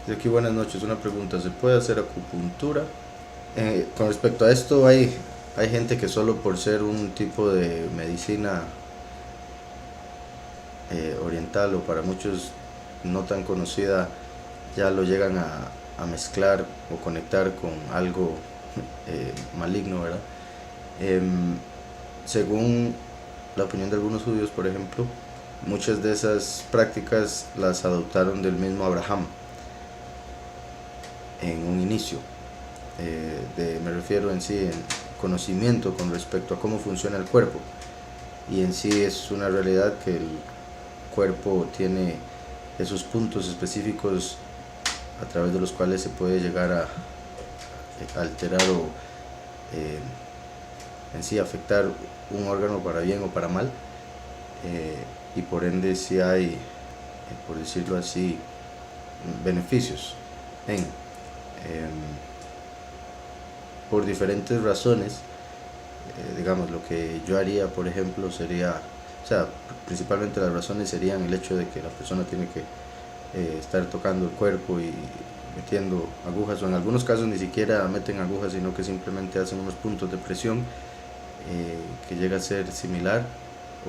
De aquí buenas noches, una pregunta, ¿se puede hacer acupuntura? Con respecto a esto, hay gente que solo por ser un tipo de medicina oriental o para muchos no tan conocida, ya lo llegan a mezclar o conectar con algo maligno, ¿verdad? Em, Según la opinión de algunos judíos, por ejemplo, muchas de esas prácticas las adoptaron del mismo Abraham en un inicio. Me refiero en sí en conocimiento con respecto a cómo funciona el cuerpo, y en sí es una realidad que el cuerpo tiene esos puntos específicos a través de los cuales se puede llegar a alterar o eh, en sí afectar un órgano para bien o para mal, y por ende sí hay, por decirlo así, beneficios en por diferentes razones. Digamos, lo que yo haría, por ejemplo, sería, o sea, principalmente las razones serían el hecho de que la persona tiene que estar tocando el cuerpo y metiendo agujas, o en algunos casos ni siquiera meten agujas, sino que simplemente hacen unos puntos de presión que llega a ser similar,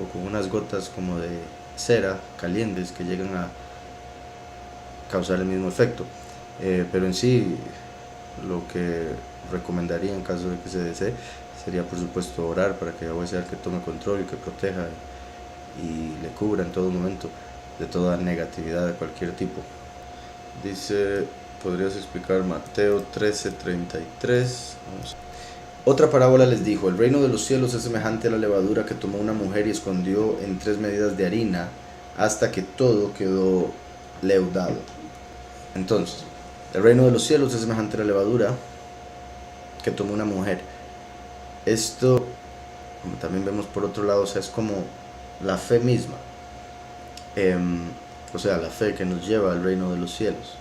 o con unas gotas como de cera calientes que llegan a causar el mismo efecto. Pero en sí, lo que recomendaría en caso de que se desee sería por supuesto orar para que Yahweh sea el que tome control y que proteja y le cubra en todo momento de toda negatividad de cualquier tipo. Dice, ¿podrías explicar Mateo 13:33? Vamos. Otra parábola les dijo, el reino de los cielos es semejante a la levadura que tomó una mujer y escondió en 3 medidas de harina hasta que todo quedó leudado. Entonces, el reino de los cielos es semejante a la levadura que tomó una mujer. Esto, como también vemos por otro lado, o sea, es como la fe misma. O sea, la fe que nos lleva al reino de los cielos.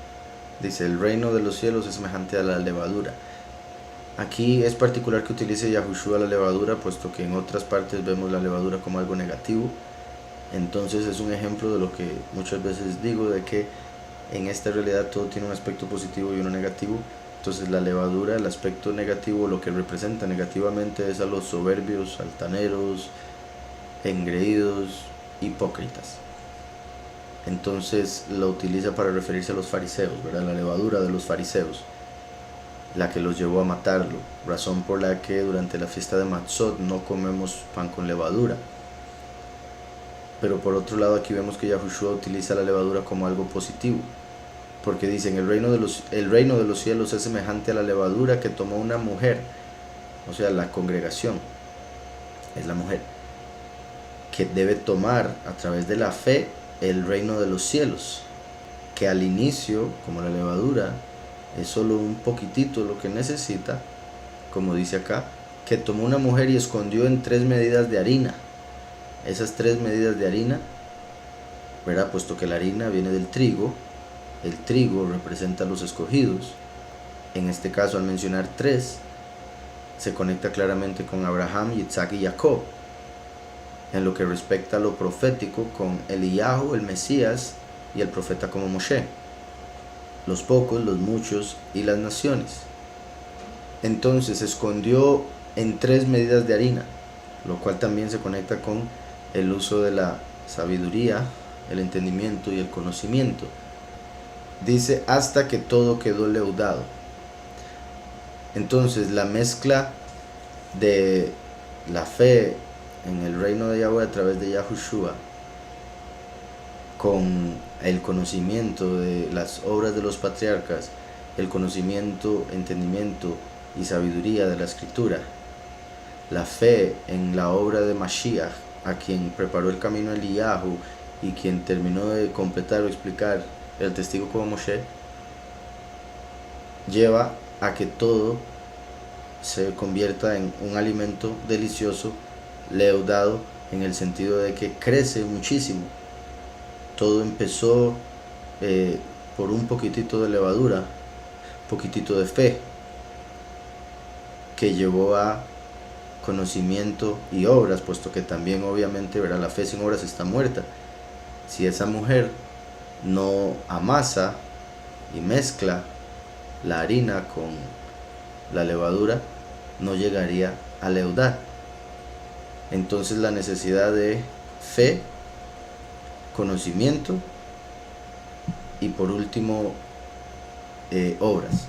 Dice, el reino de los cielos es semejante a la levadura. Aquí es particular que utilice Yahushua la levadura, puesto que en otras partes vemos la levadura como algo negativo. Entonces es un ejemplo de lo que muchas veces digo, de que en esta realidad todo tiene un aspecto positivo y uno negativo. Entonces la levadura, el aspecto negativo, lo que representa negativamente es a los soberbios, altaneros, engreídos, hipócritas. Entonces lo utiliza para referirse a los fariseos, ¿verdad? La levadura de los fariseos, la que los llevó a matarlo, razón por la que durante la fiesta de Matzot no comemos pan con levadura. Pero por otro lado aquí vemos que Yahushua utiliza la levadura como algo positivo, porque dicen, el reino de los cielos es semejante a la levadura que tomó una mujer, o sea, la congregación es la mujer, que debe tomar a través de la fe el reino de los cielos, que al inicio, como la levadura, es solo un poquitito lo que necesita, como dice acá, que tomó una mujer y escondió en 3 medidas de harina. Esas 3 medidas de harina, ¿verdad? Puesto que la harina viene del trigo, el trigo representa a los escogidos. En este caso, al mencionar 3, se conecta claramente con Abraham, Yitzhak y Jacob. En lo que respecta a lo profético, con Eliyahu, el Mesías, y el profeta como Moshe. Los pocos, los muchos y las naciones. Entonces escondió en 3 medidas de harina, lo cual también se conecta con el uso de la sabiduría, el entendimiento y el conocimiento. Dice, hasta que todo quedó leudado. Entonces la mezcla de la fe en el reino de Yahweh a través de Yahushua con el conocimiento de las obras de los patriarcas, el conocimiento, entendimiento y sabiduría de la escritura, la fe en la obra de Mashiach, a quien preparó el camino Eliyahu y quien terminó de completar o explicar el testigo como Moshe, lleva a que todo se convierta en un alimento delicioso, leudado, en el sentido de que crece muchísimo. Todo empezó por un poquitito de levadura, poquitito de fe, que llevó a conocimiento y obras, puesto que también obviamente, ¿verdad?, la fe sin obras está muerta. Si esa mujer no amasa y mezcla la harina con la levadura, no llegaría a leudar. Entonces la necesidad de fe, conocimiento y por último obras.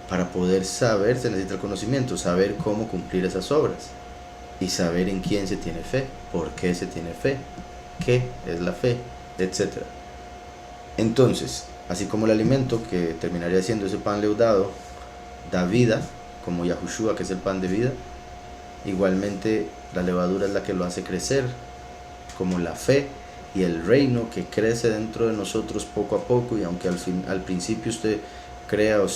Para poder saber se necesita el conocimiento, saber cómo cumplir esas obras y saber en quién se tiene fe, por qué se tiene fe, qué es la fe, etc. Entonces, así como el alimento que terminaría siendo ese pan leudado da vida, como Yahushua, que es el pan de vida, igualmente la levadura es la que lo hace crecer, como la fe y el reino que crece dentro de nosotros poco a poco, y aunque al principio usted crea o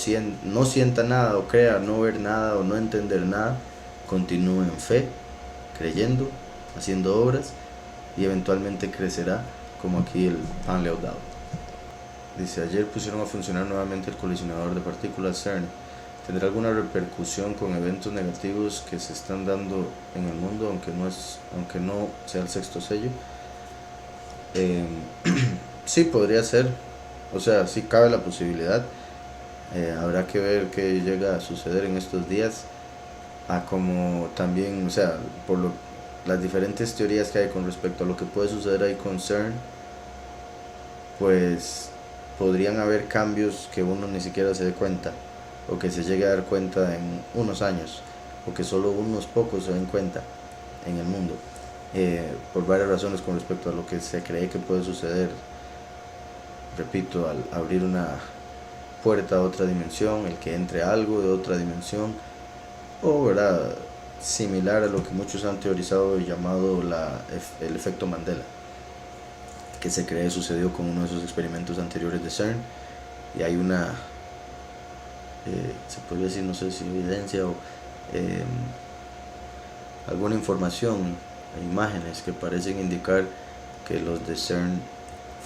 no sienta nada, o crea no ver nada o no entender nada, continúe en fe, creyendo, haciendo obras, y eventualmente crecerá como aquí el pan leudado. Dice, ayer pusieron a funcionar nuevamente el colisionador de partículas CERN. ¿Tendrá alguna repercusión con eventos negativos que se están dando en el mundo, aunque no sea el sexto sello? Sí, podría ser, o sea, sí cabe la posibilidad. Habrá que ver qué llega a suceder en estos días, a como también, o sea, las diferentes teorías que hay con respecto a lo que puede suceder ahí con CERN, pues podrían haber cambios que uno ni siquiera se dé cuenta, o que se llegue a dar cuenta en unos años, o que solo unos pocos se den cuenta en el mundo, por varias razones con respecto a lo que se cree que puede suceder. Repito, al abrir una puerta a otra dimensión, el que entre algo de otra dimensión, o ¿verdad?, similar a lo que muchos han teorizado y llamado el efecto Mandela, que se cree sucedió con uno de esos experimentos anteriores de CERN, y hay una, se podría decir, no sé si evidencia o alguna información, imágenes que parecen indicar que los de CERN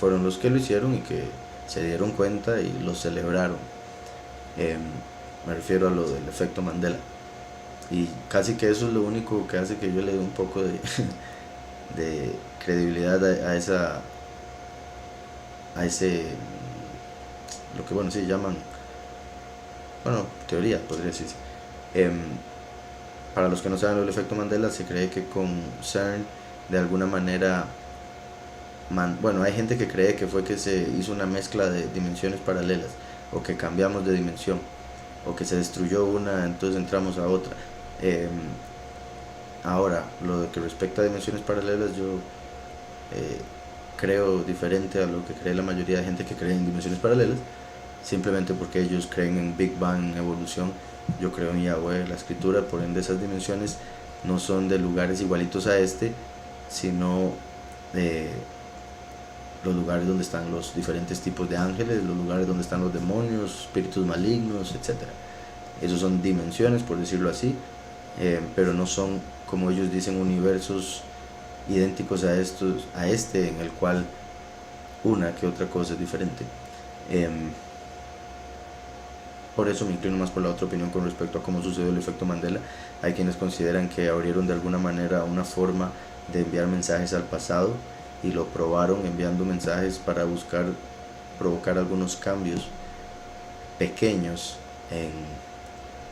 fueron los que lo hicieron y que se dieron cuenta y lo celebraron. Me refiero a lo del efecto Mandela, y casi que eso es lo único que hace que yo le dé un poco de, de credibilidad a ese, lo que sí llaman, teoría, podría decirse. Para los que no saben lo del efecto Mandela, se cree que con CERN de alguna manera, hay gente que cree que fue que se hizo una mezcla de dimensiones paralelas, o que cambiamos de dimensión, o que se destruyó una, entonces entramos a otra. Ahora, lo que respecta a dimensiones paralelas, yo creo diferente a lo que cree la mayoría de gente que cree en dimensiones paralelas, simplemente porque ellos creen en Big Bang, evolución. Yo creo en Yahweh, la escritura, por ende esas dimensiones no son de lugares igualitos a este, sino de los lugares donde están los diferentes tipos de ángeles, los lugares donde están los demonios, espíritus malignos, etc. Esos son dimensiones, por decirlo así, pero no son, como ellos dicen, universos idénticos a este, en el cual una que otra cosa es diferente. Por eso me inclino más por la otra opinión con respecto a cómo sucedió el efecto Mandela. Hay quienes consideran que abrieron de alguna manera una forma de enviar mensajes al pasado, y lo probaron enviando mensajes para buscar provocar algunos cambios pequeños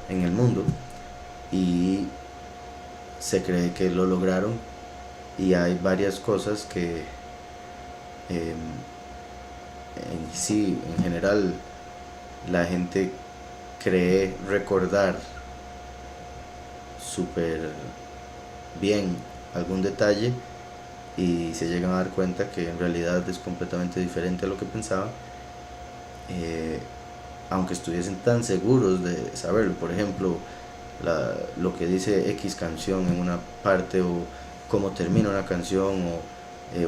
en el mundo, y se cree que lo lograron. Y hay varias cosas que en general la gente cree recordar súper bien algún detalle, y se llegan a dar cuenta que en realidad es completamente diferente a lo que pensaban, aunque estuviesen tan seguros de saberlo. Por ejemplo, lo que dice X canción en una parte, o cómo termina una canción, o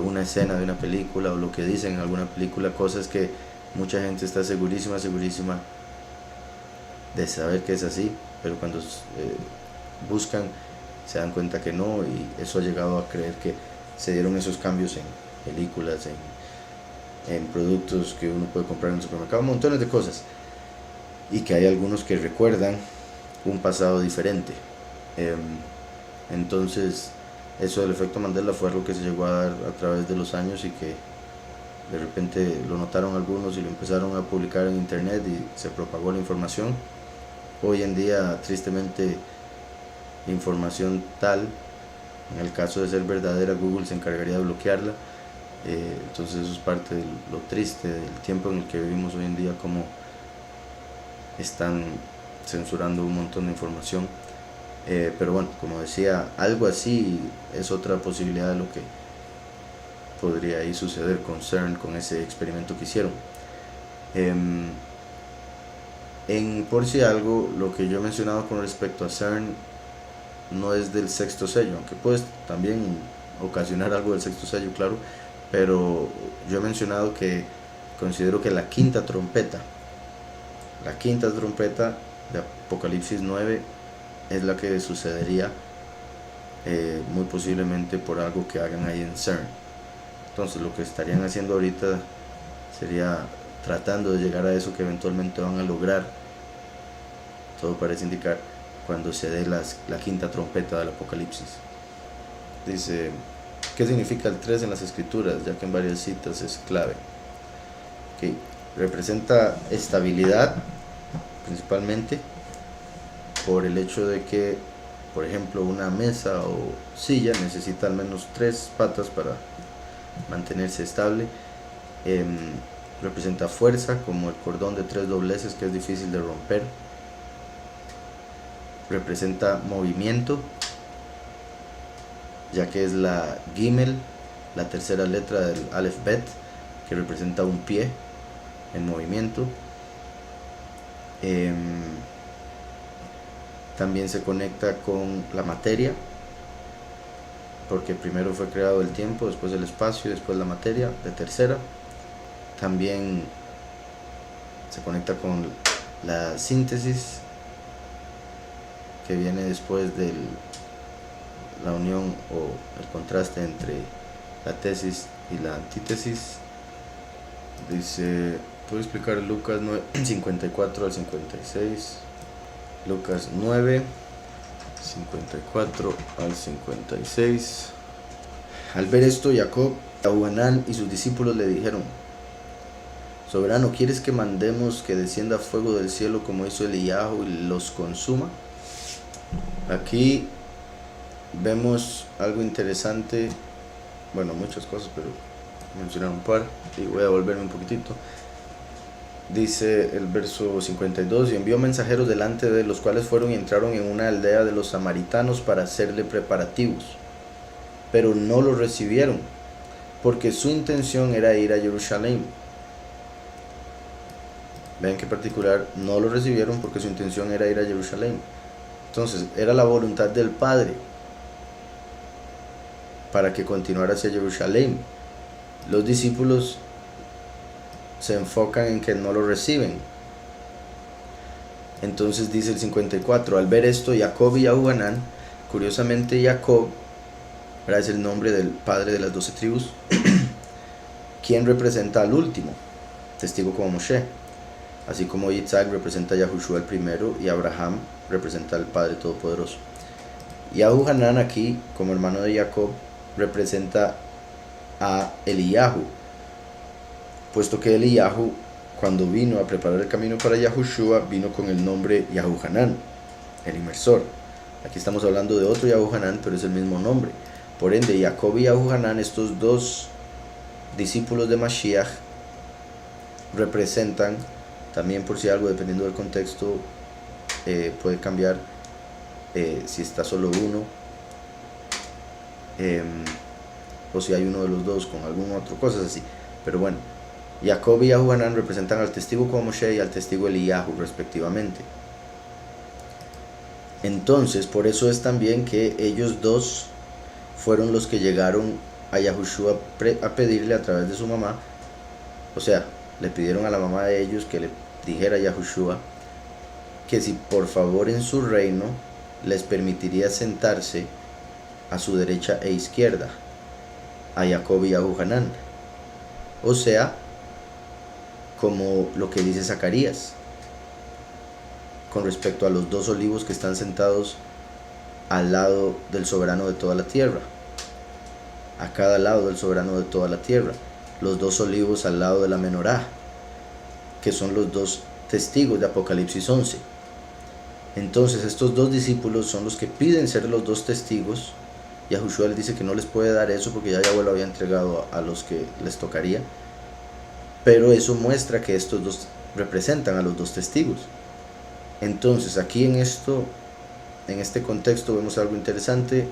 una escena de una película, o lo que dicen en alguna película, cosas que mucha gente está segurísima de saber que es así, pero cuando buscan se dan cuenta que no, y eso ha llegado a creer que se dieron esos cambios en películas, en productos que uno puede comprar en el supermercado, montones de cosas, y que hay algunos que recuerdan un pasado diferente. Entonces, eso del efecto Mandela fue algo que se llegó a dar a través de los años, y que de repente lo notaron algunos y lo empezaron a publicar en internet y se propagó la información. Hoy en día, tristemente, información tal, en el caso de ser verdadera, Google se encargaría de bloquearla. Entonces eso es parte de lo triste del tiempo en el que vivimos hoy en día, como están censurando un montón de información. Pero bueno, como decía, algo así es otra posibilidad de lo que podría ahí suceder con CERN, con ese experimento que hicieron. Por si algo, lo que yo he mencionado con respecto a CERN no es del sexto sello, aunque puede también ocasionar algo del sexto sello, claro, pero yo he mencionado que considero que la quinta trompeta de Apocalipsis 9 es la que sucedería, muy posiblemente por algo que hagan ahí en CERN. Entonces lo que estarían haciendo ahorita sería tratando de llegar a eso que eventualmente van a lograr, todo parece indicar, cuando se dé la quinta trompeta del Apocalipsis. Dice, ¿qué significa el 3 en las escrituras? Ya que en varias citas es clave. Okay. Representa estabilidad, principalmente por el hecho de que, por ejemplo, una mesa o silla necesita al menos 3 patas para mantenerse estable. Representa fuerza, como el cordón de 3 dobleces que es difícil de romper. Representa movimiento, ya que es la Gimel, la tercera letra del Aleph Bet, que representa un pie en movimiento. También se conecta con la materia, porque primero fue creado el tiempo, después el espacio, después la materia, de tercera. También se conecta con la síntesis, que viene después de la unión o el contraste entre la tesis y la antítesis. Dice, ¿puedo explicar Lucas 9, 54 al 56? Lucas 9, 54 al 56. Al ver esto, Jacob, Ahuanán y sus discípulos le dijeron: Soberano, ¿quieres que mandemos que descienda fuego del cielo como hizo Eliyahu y los consuma? Aquí vemos algo interesante, bueno, muchas cosas, pero mencionar un par y voy a volverme un poquitito. Dice el verso 52, y envió mensajeros delante de los cuales fueron y entraron en una aldea de los samaritanos para hacerle preparativos, pero no lo recibieron, porque su intención era ir a Jerusalén. Vean que particular, no lo recibieron porque su intención era ir a Jerusalén. Entonces, era la voluntad del Padre para que continuara hacia Jerusalén. Los discípulos se enfocan en que no lo reciben. Entonces dice el 54, al ver esto, Jacob y Ahuanán, curiosamente Jacob es el nombre del padre de las 12 tribus, quien representa al último, testigo como Moshe, así como Isaac representa a Yahushua el primero y Abraham representa al Padre Todopoderoso. Y Ahuanán aquí, como hermano de Jacob, representa a Eliyahu, puesto que Eliyahu, cuando vino a preparar el camino para Yahushua, vino con el nombre Yahuhanán, el inmersor. Aquí estamos hablando de otro Yahuhanán, pero es el mismo nombre. Por ende, Jacob y Yahuhanán, estos dos discípulos de Mashiach, representan, también por si algo, dependiendo del contexto, puede cambiar, si está solo uno, o si hay uno de los dos con algún otro, cosas así. Pero bueno, Jacob y Ahuanán representan al testigo como Moshe y al testigo Eliyahu respectivamente. Entonces, por eso es también que ellos dos fueron los que llegaron a Yahushua a pedirle a través de su mamá, o sea, le pidieron a la mamá de ellos que le dijera a Yahushua que si por favor en su reino les permitiría sentarse a su derecha e izquierda, a Jacob y a Ahuanán. O sea, como lo que dice Zacarías con respecto a los dos olivos que están sentados al lado del soberano de toda la tierra, a cada lado del soberano de toda la tierra. los 2 olivos al lado de la menorá, que son los 2 testigos de Apocalipsis 11. Entonces estos 2 discípulos son los que piden ser los 2 testigos. Yahushua les dice que no les puede dar eso porque ya Yahweh lo había entregado a los que les tocaría, pero eso muestra que estos 2 representan a los 2 testigos. Entonces aquí en este contexto vemos algo interesante,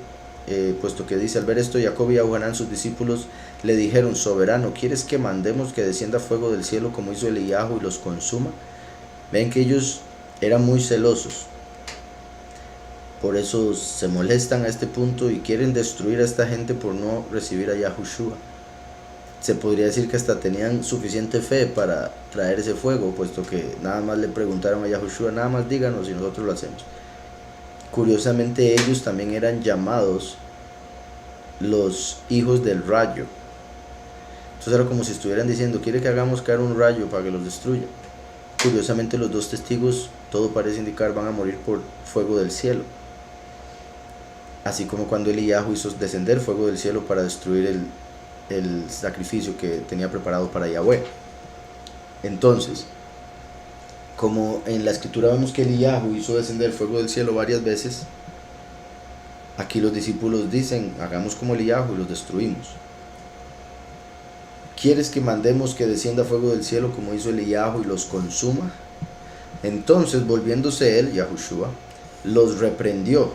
puesto que dice: al ver esto, Jacob y Ahuanán, sus discípulos, le dijeron: soberano, ¿quieres que mandemos que descienda fuego del cielo como hizo Eliyahu y los consuma? Ven que ellos eran muy celosos, por eso se molestan a este punto y quieren destruir a esta gente por no recibir a Yahushua. Se podría decir que hasta tenían suficiente fe para traer ese fuego, puesto que nada más le preguntaron a Yahushua: nada más díganos y nosotros lo hacemos. Curiosamente, ellos también eran llamados los hijos del rayo. Entonces era como si estuvieran diciendo: quiere que hagamos caer un rayo para que los destruya. Curiosamente, los 2 testigos, todo parece indicar, van a morir por fuego del cielo, así como cuando Eliyahu hizo descender fuego del cielo para destruir el sacrificio que tenía preparado para Yahweh. Entonces, como en la escritura vemos que Eliyahu hizo descender fuego del cielo varias veces, aquí los discípulos dicen: hagamos como Eliyahu y los destruimos. ¿Quieres que mandemos que descienda fuego del cielo como hizo Eliyahu y los consuma? Entonces, volviéndose él, Yahushua, los reprendió,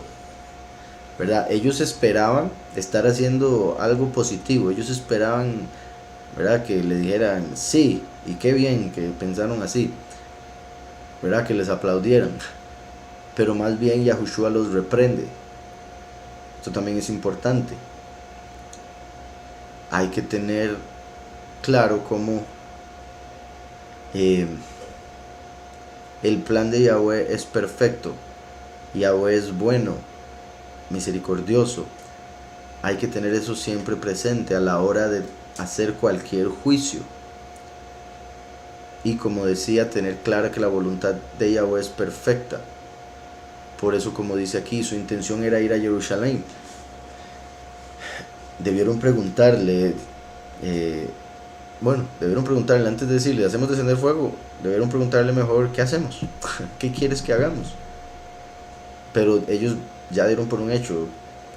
¿verdad? Ellos esperaban estar haciendo algo positivo, ellos esperaban, ¿verdad?, que le dijeran: sí, y qué bien que pensaron así, ¿verdad?, que les aplaudieran. Pero más bien Yahushua los reprende. Esto también es importante. Hay que tener claro cómo el plan de Yahweh es perfecto. Yahweh es bueno, misericordioso. Hay que tener eso siempre presente a la hora de hacer cualquier juicio. Y como decía, tener clara que la voluntad de Yahweh es perfecta. Por eso, como dice aquí, su intención era ir a Jerusalén. Debieron preguntarle, antes de decirle: hacemos descender fuego, debieron preguntarle mejor: ¿qué hacemos? ¿Qué quieres que hagamos? Pero ellos ya dieron por un hecho: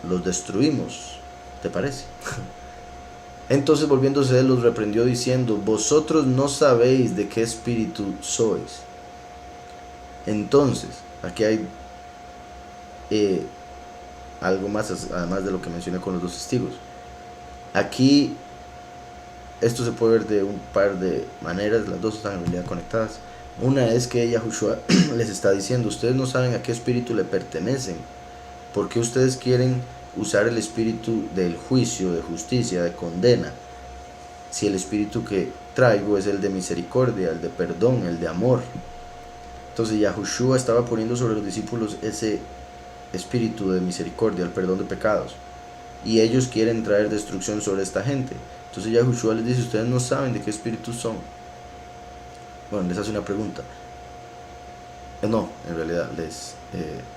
los destruimos, ¿te parece? Entonces, volviéndose él, los reprendió diciendo: vosotros no sabéis de qué espíritu sois. Entonces, aquí hay algo más, además de lo que mencioné con los 2 testigos. Aquí esto se puede ver de un par de maneras, las 2 están en realidad conectadas. Una es que Yahushua les está diciendo: ustedes no saben a qué espíritu le pertenecen, porque ustedes quieren usar el espíritu del juicio, de justicia, de condena, si el espíritu que traigo es el de misericordia, el de perdón, el de amor. Entonces Yahushua estaba poniendo sobre los discípulos ese espíritu de misericordia, el perdón de pecados, y ellos quieren traer destrucción sobre esta gente. Entonces Yahushua les dice: ustedes no saben de qué espíritu son. Bueno, les hace una pregunta. No, en realidad les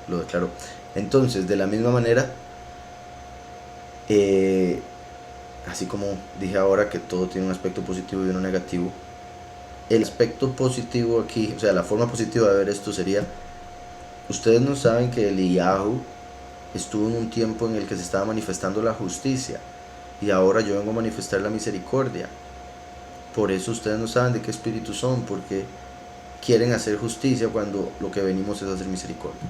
lo declaró. Entonces, de la misma manera, así como dije ahora que todo tiene un aspecto positivo y uno negativo, el aspecto positivo aquí, o sea, la forma positiva de ver esto sería: ustedes no saben que Eliyahu estuvo en un tiempo en el que se estaba manifestando la justicia, y ahora yo vengo a manifestar la misericordia. Por eso ustedes no saben de qué espíritu son, porque quieren hacer justicia cuando lo que venimos es hacer misericordia.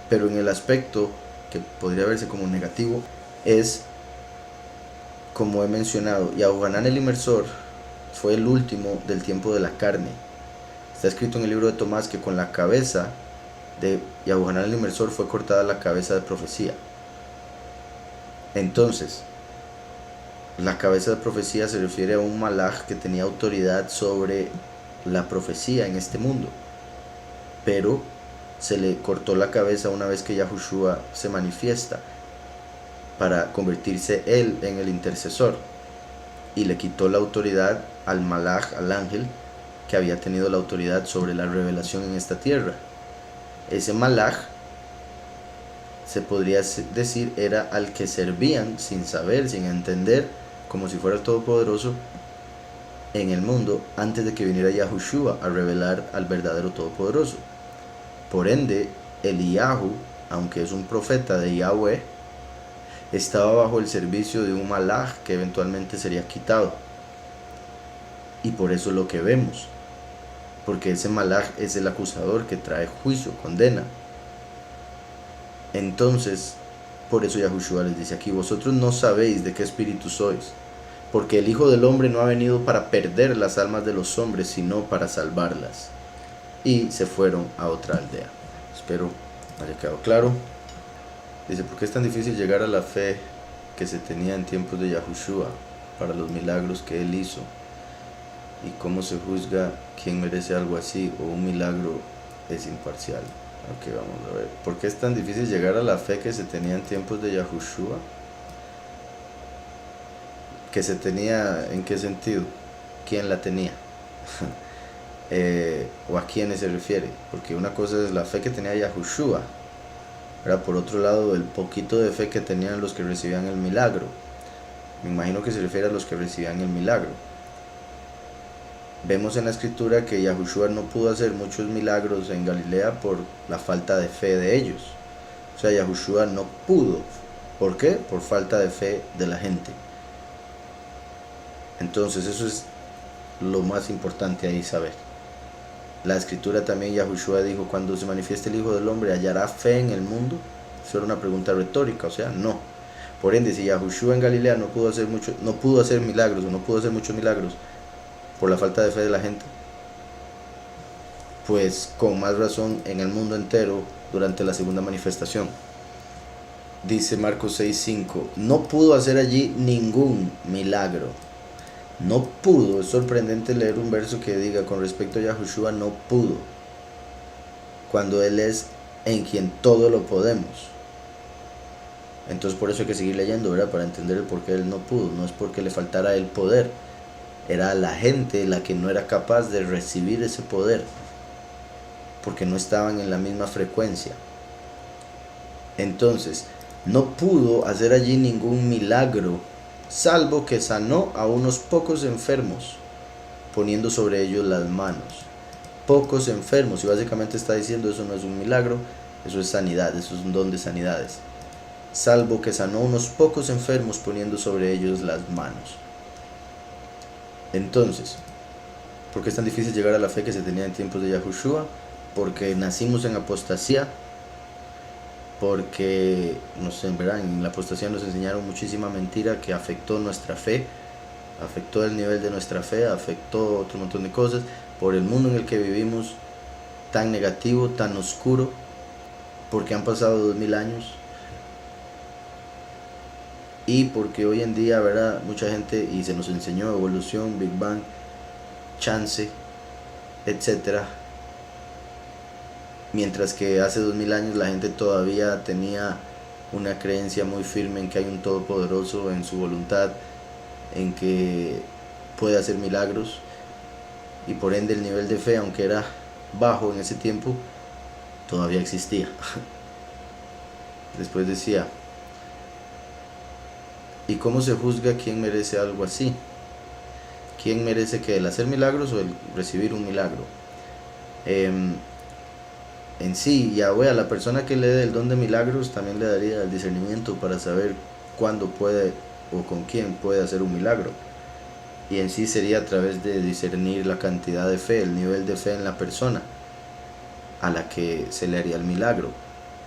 Pero en el aspecto que podría verse como negativo es, como he mencionado, Yahuanán el Inmersor fue el último del tiempo de la carne. Está escrito en el libro de Tomás que con la cabeza de Yahuanán el Inmersor fue cortada la cabeza de profecía. Entonces, la cabeza de profecía se refiere a un malaj que tenía autoridad sobre la profecía en este mundo, pero se le cortó la cabeza una vez que Yahushua se manifiesta para convertirse él en el intercesor, y le quitó la autoridad al malaj, al ángel que había tenido la autoridad sobre la revelación en esta tierra. Ese malaj, se podría decir, era al que servían sin saber, sin entender, como si fuera el Todopoderoso en el mundo antes de que viniera Yahushua a revelar al verdadero Todopoderoso. Por ende, Eliyahu, aunque es un profeta de Yahweh, estaba bajo el servicio de un malaj que eventualmente sería quitado. Y por eso es lo que vemos, porque ese malaj es el acusador que trae juicio, condena. Entonces, por eso Yahushua les dice aquí: vosotros no sabéis de qué espíritu sois, porque el Hijo del Hombre no ha venido para perder las almas de los hombres, sino para salvarlas. Y se fueron a otra aldea. Espero haya quedado claro. Dice: ¿por qué es tan difícil llegar a la fe que se tenía en tiempos de Yahushua para los milagros que él hizo? ¿Y cómo se juzga quién merece algo así o un milagro es imparcial? Ok, vamos a ver. ¿Por qué es tan difícil llegar a la fe que se tenía en tiempos de Yahushua? ¿Que se tenía en qué sentido? ¿Quién la tenía? ¿O a quiénes se refiere? Porque una cosa es la fe que tenía Yahushua. Ahora, por otro lado, el poquito de fe que tenían los que recibían el milagro. Me imagino que se refiere a los que recibían el milagro. Vemos en la escritura que Yahushua no pudo hacer muchos milagros en Galilea por la falta de fe de ellos. O sea, Yahushua no pudo. ¿Por qué? Por falta de fe de la gente. Entonces eso es lo más importante ahí saber. La escritura también, Yahushua dijo: cuando se manifieste el Hijo del Hombre, ¿hallará fe en el mundo? Eso era una pregunta retórica, o sea, no. Por ende, si Yahushua en Galilea no pudo hacer milagros, o no pudo hacer muchos milagros por la falta de fe de la gente, pues con más razón en el mundo entero durante la segunda manifestación. Dice Marcos 6:5: no pudo hacer allí ningún milagro. No pudo. Es sorprendente leer un verso que diga con respecto a Yahushua: no pudo, cuando él es en quien todo lo podemos. Entonces por eso hay que seguir leyendo, ¿verdad? Para entender el por qué él no pudo. No es porque le faltara el poder, era la gente la que no era capaz de recibir ese poder, porque no estaban en la misma frecuencia. Entonces, no pudo hacer allí ningún milagro, salvo que sanó a unos pocos enfermos, poniendo sobre ellos las manos. Pocos enfermos, y básicamente está diciendo: eso no es un milagro, eso es sanidad, eso es un don de sanidades. Salvo que sanó a unos pocos enfermos, poniendo sobre ellos las manos. Entonces, ¿por qué es tan difícil llegar a la fe que se tenía en tiempos de Yahushua? Porque nacimos en apostasía, porque ¿verdad? En la apostasía nos enseñaron muchísima mentira que afectó nuestra fe, afectó el nivel de nuestra fe, afectó otro montón de cosas, por el mundo en el que vivimos tan negativo, tan oscuro, porque han pasado 2000 años, y porque hoy en día, ¿verdad? Mucha gente, y se nos enseñó evolución, Big Bang, chance, etcétera. Mientras que hace 2000 años la gente todavía tenía una creencia muy firme en que hay un Todopoderoso, en su voluntad, en que puede hacer milagros, y por ende el nivel de fe, aunque era bajo en ese tiempo, todavía existía. Después decía: ¿y cómo se juzga quién merece algo así? ¿Quién merece que el hacer milagros o el recibir un milagro? En sí, Yahweh a la persona que le dé el don de milagros también le daría el discernimiento para saber cuándo puede o con quién puede hacer un milagro. Y en sí sería a través de discernir la cantidad de fe, el nivel de fe en la persona a la que se le haría el milagro.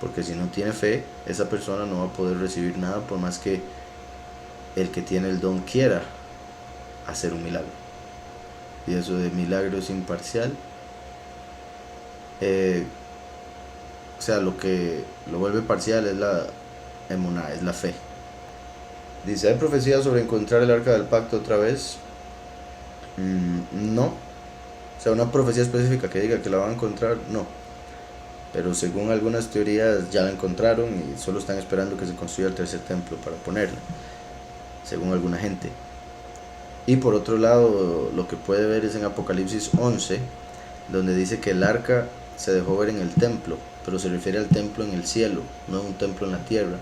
Porque si no tiene fe, esa persona no va a poder recibir nada, por más que el que tiene el don quiera hacer un milagro. Y eso de milagro es imparcial. O sea, lo que lo vuelve parcial es la emuná, es la fe. Dice: ¿hay profecía sobre encontrar el arca del pacto otra vez? No. O sea, una profecía específica que diga que la van a encontrar, no. Pero según algunas teorías ya la encontraron y solo están esperando que se construya el tercer templo para ponerla, según alguna gente. Y por otro lado, lo que puede ver es en Apocalipsis 11, donde dice que el arca se dejó ver en el templo, pero se refiere al templo en el cielo, no a un templo en la tierra,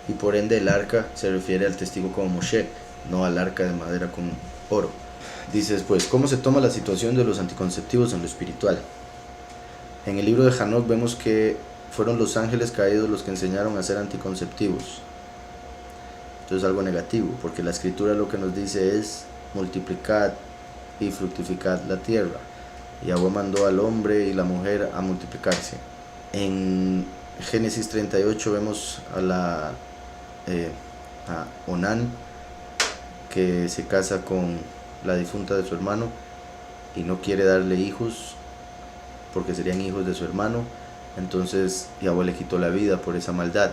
y por ende el arca se refiere al testigo como Moshe, no al arca de madera con oro. Dice después, ¿cómo se toma la situación de los anticonceptivos en lo espiritual? En el libro de Hanoc vemos que fueron los ángeles caídos los que enseñaron a hacer anticonceptivos. Esto es algo negativo, porque la escritura lo que nos dice es multiplicad y fructificad la tierra. Yahweh mandó al hombre y la mujer a multiplicarse. En Génesis 38 vemos a Onán, que se casa con la difunta de su hermano y no quiere darle hijos porque serían hijos de su hermano. Entonces Yahweh le quitó la vida por esa maldad,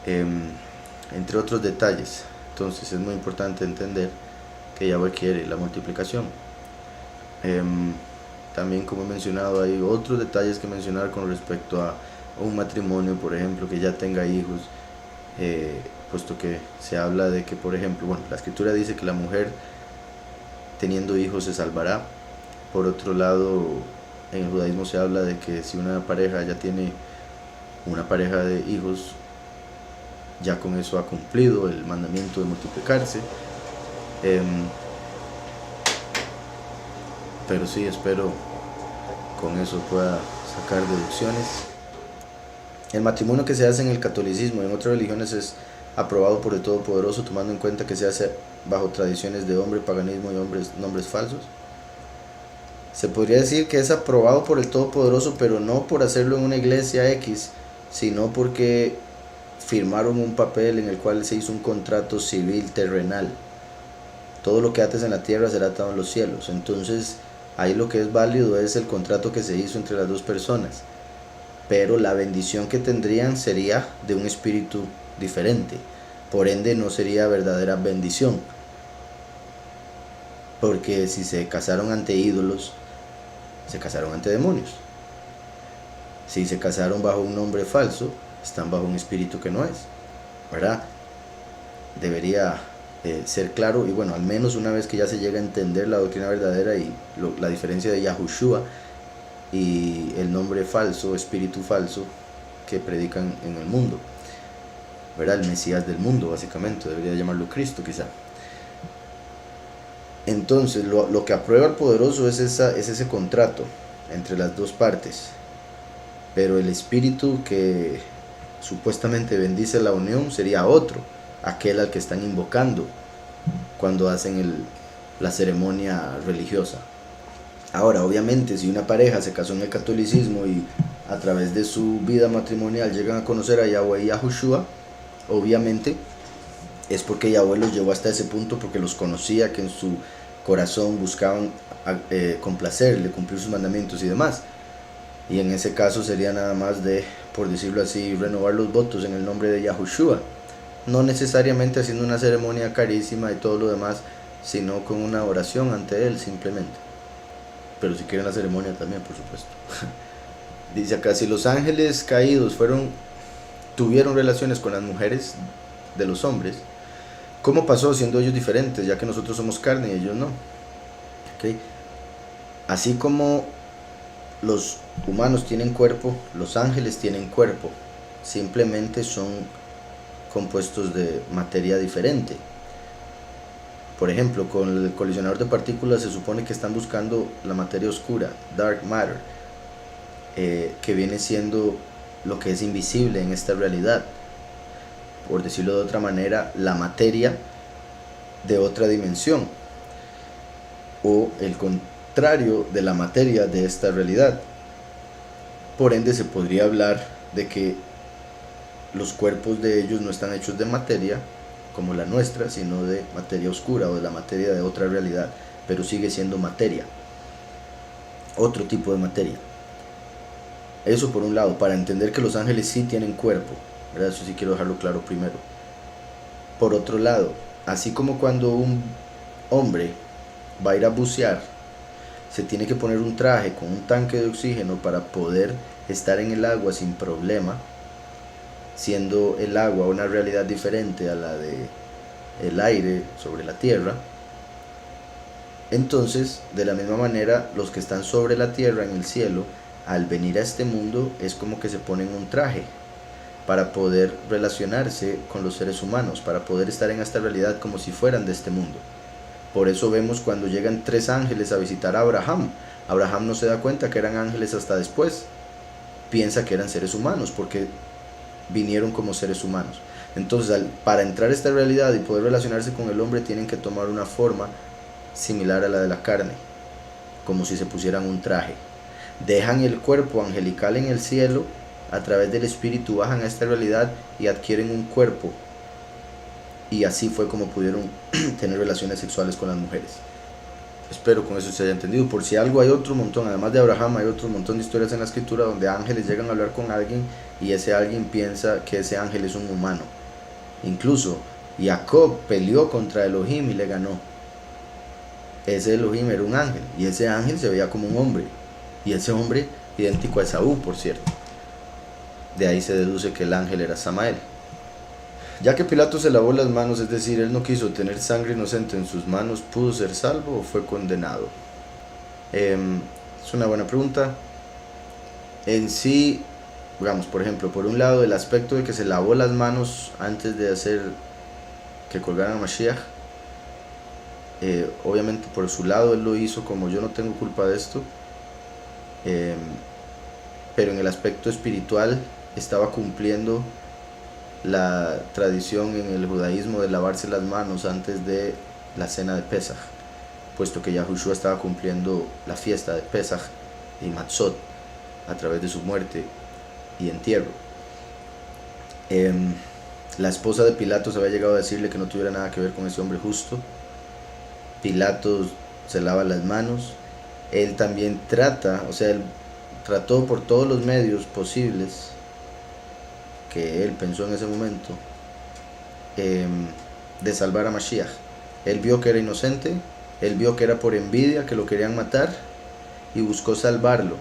entre otros detalles. Entonces es muy importante entender que Yahweh quiere la multiplicación. También, como he mencionado, hay otros detalles que mencionar con respecto a un matrimonio, por ejemplo, que ya tenga hijos, puesto que se habla de que, por ejemplo, bueno, la escritura dice que la mujer teniendo hijos se salvará. Por otro lado, en el judaísmo se habla de que si una pareja ya tiene una pareja de hijos, ya con eso ha cumplido el mandamiento de multiplicarse. Pero sí, espero con eso pueda sacar deducciones. El matrimonio que se hace en el catolicismo y en otras religiones es aprobado por el Todopoderoso, tomando en cuenta que se hace bajo tradiciones de hombre, paganismo y nombres falsos. Se podría decir que es aprobado por el Todopoderoso, pero no por hacerlo en una iglesia X, sino porque firmaron un papel en el cual se hizo un contrato civil terrenal. Todo lo que ates en la tierra será atado en los cielos. Entonces, ahí lo que es válido es el contrato que se hizo entre las dos personas. Pero la bendición que tendrían sería de un espíritu diferente. Por ende, no sería verdadera bendición. Porque si se casaron ante ídolos, se casaron ante demonios. Si se casaron bajo un nombre falso, están bajo un espíritu que no es, ¿verdad? Debería ser claro, y bueno, al menos una vez que ya se llega a entender la doctrina verdadera y la diferencia de Yahushua y el nombre falso, espíritu falso que predican en el mundo, ¿verdad? El Mesías del mundo, básicamente, debería llamarlo Cristo quizá. Entonces, lo que aprueba el poderoso es ese contrato entre las dos partes, pero el espíritu que supuestamente bendice la unión sería otro, aquel al que están invocando cuando hacen la ceremonia religiosa. Ahora, obviamente, si una pareja se casó en el catolicismo y a través de su vida matrimonial llegan a conocer a Yahweh y Yahushua, obviamente es porque Yahweh los llevó hasta ese punto, porque los conocía, que en su corazón buscaban complacerle, cumplir sus mandamientos y demás. Y en ese caso sería nada más de, por decirlo así, renovar los votos en el nombre de Yahushua. No necesariamente haciendo una ceremonia carísima y todo lo demás, sino con una oración ante él simplemente. Pero si quieren la ceremonia también, por supuesto. Dice acá, si los ángeles caídos tuvieron relaciones con las mujeres de los hombres, ¿cómo pasó siendo ellos diferentes, ya que nosotros somos carne y ellos no? ¿Okay? Así como los humanos tienen cuerpo, los ángeles tienen cuerpo, simplemente son compuestos de materia diferente. Por ejemplo, con el colisionador de partículas se supone que están buscando la materia oscura, dark matter, que viene siendo lo que es invisible en esta realidad. Por decirlo de otra manera, la materia de otra dimensión, o el contrario de la materia de esta realidad. Por ende, se podría hablar de que los cuerpos de ellos no están hechos de materia como la nuestra, sino de materia oscura o de la materia de otra realidad, pero sigue siendo materia, otro tipo de materia. Eso por un lado, para entender que los ángeles sí tienen cuerpo, ¿verdad? Eso sí quiero dejarlo claro primero. Por otro lado, así como cuando un hombre va a ir a bucear, se tiene que poner un traje con un tanque de oxígeno para poder estar en el agua sin problema, siendo el agua una realidad diferente a la de el aire sobre la tierra. Entonces, de la misma manera, los que están sobre la tierra en el cielo, al venir a este mundo, es como que se ponen un traje para poder relacionarse con los seres humanos, para poder estar en esta realidad como si fueran de este mundo. Por eso vemos cuando llegan 3 ángeles a visitar a Abraham. Abraham no se da cuenta que eran ángeles hasta después. Piensa que eran seres humanos porque vinieron como seres humanos. Entonces, para entrar a esta realidad y poder relacionarse con el hombre, tienen que tomar una forma similar a la de la carne, como si se pusieran un traje. Dejan el cuerpo angelical en el cielo, a través del espíritu bajan a esta realidad y adquieren un cuerpo. Y así fue como pudieron tener relaciones sexuales con las mujeres. Espero con eso se haya entendido. Por si algo, hay otro montón, además de Abraham, hay otro montón de historias en la escritura donde ángeles llegan a hablar con alguien y ese alguien piensa que ese ángel es un humano. Incluso Jacob peleó contra Elohim y le ganó. Ese Elohim era un ángel y ese ángel se veía como un hombre, y ese hombre idéntico a Esaú, por cierto. De ahí se deduce que el ángel era Samael. Ya que Pilato se lavó las manos, es decir, él no quiso tener sangre inocente en sus manos, ¿pudo ser salvo o fue condenado? Es una buena pregunta. En sí, digamos, por ejemplo, por un lado, el aspecto de que se lavó las manos antes de hacer que colgaran a Mashiach, obviamente por su lado él lo hizo como yo no tengo culpa de esto, pero en el aspecto espiritual estaba cumpliendo la tradición en el judaísmo de lavarse las manos antes de la cena de Pesaj, puesto que Yahushua estaba cumpliendo la fiesta de Pesaj y Matzot a través de su muerte y entierro. La esposa de Pilato se había llegado a decirle que no tuviera nada que ver con ese hombre justo. Pilato se lava las manos. Él también él trató por todos los medios posibles que él pensó en ese momento de salvar a Mashiach. Él vio que era inocente, él vio que era por envidia, que lo querían matar, y buscó salvarlo.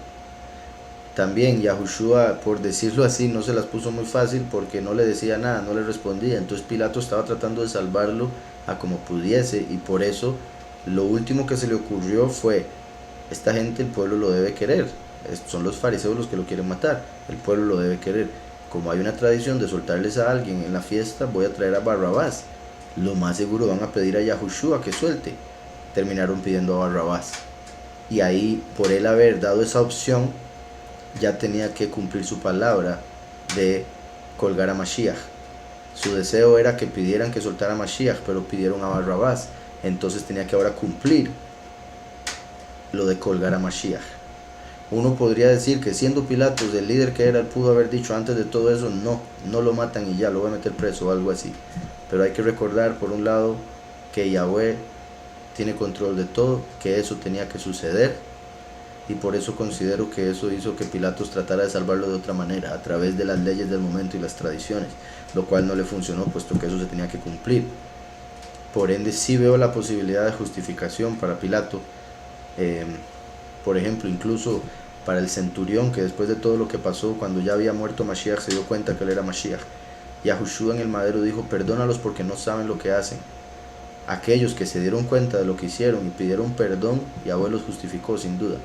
También Yahushua, por decirlo así, no se las puso muy fácil porque no le decía nada, no le respondía. Entonces Pilato estaba tratando de salvarlo a como pudiese, y por eso lo último que se le ocurrió fue: esta gente, el pueblo lo debe querer, son los fariseos los que lo quieren matar, el pueblo lo debe querer. Como hay una tradición de soltarles a alguien en la fiesta, voy a traer a Barrabás. Lo más seguro van a pedir a Yahushua que suelte. Terminaron pidiendo a Barrabás. Y ahí, por él haber dado esa opción, ya tenía que cumplir su palabra de colgar a Mashiach. Su deseo era que pidieran que soltara a Mashiach, pero pidieron a Barrabás. Entonces tenía que ahora cumplir lo de colgar a Mashiach. Uno podría decir que siendo Pilatos el líder que era, él pudo haber dicho antes de todo eso: no lo matan y ya, lo voy a meter preso o algo así. Pero hay que recordar, por un lado, que Yahweh tiene control de todo, que eso tenía que suceder, y por eso considero que eso hizo que Pilatos tratara de salvarlo de otra manera, a través de las leyes del momento y las tradiciones, lo cual no le funcionó, puesto que eso se tenía que cumplir. Por ende, sí veo la posibilidad de justificación para Pilato. Por ejemplo, incluso para el centurión, que después de todo lo que pasó, cuando ya había muerto Mashiach, se dio cuenta que él era Mashiach. Yahushua en el madero dijo: perdónalos porque no saben lo que hacen. Aquellos que se dieron cuenta de lo que hicieron y pidieron perdón, Yahweh los justificó sin duda.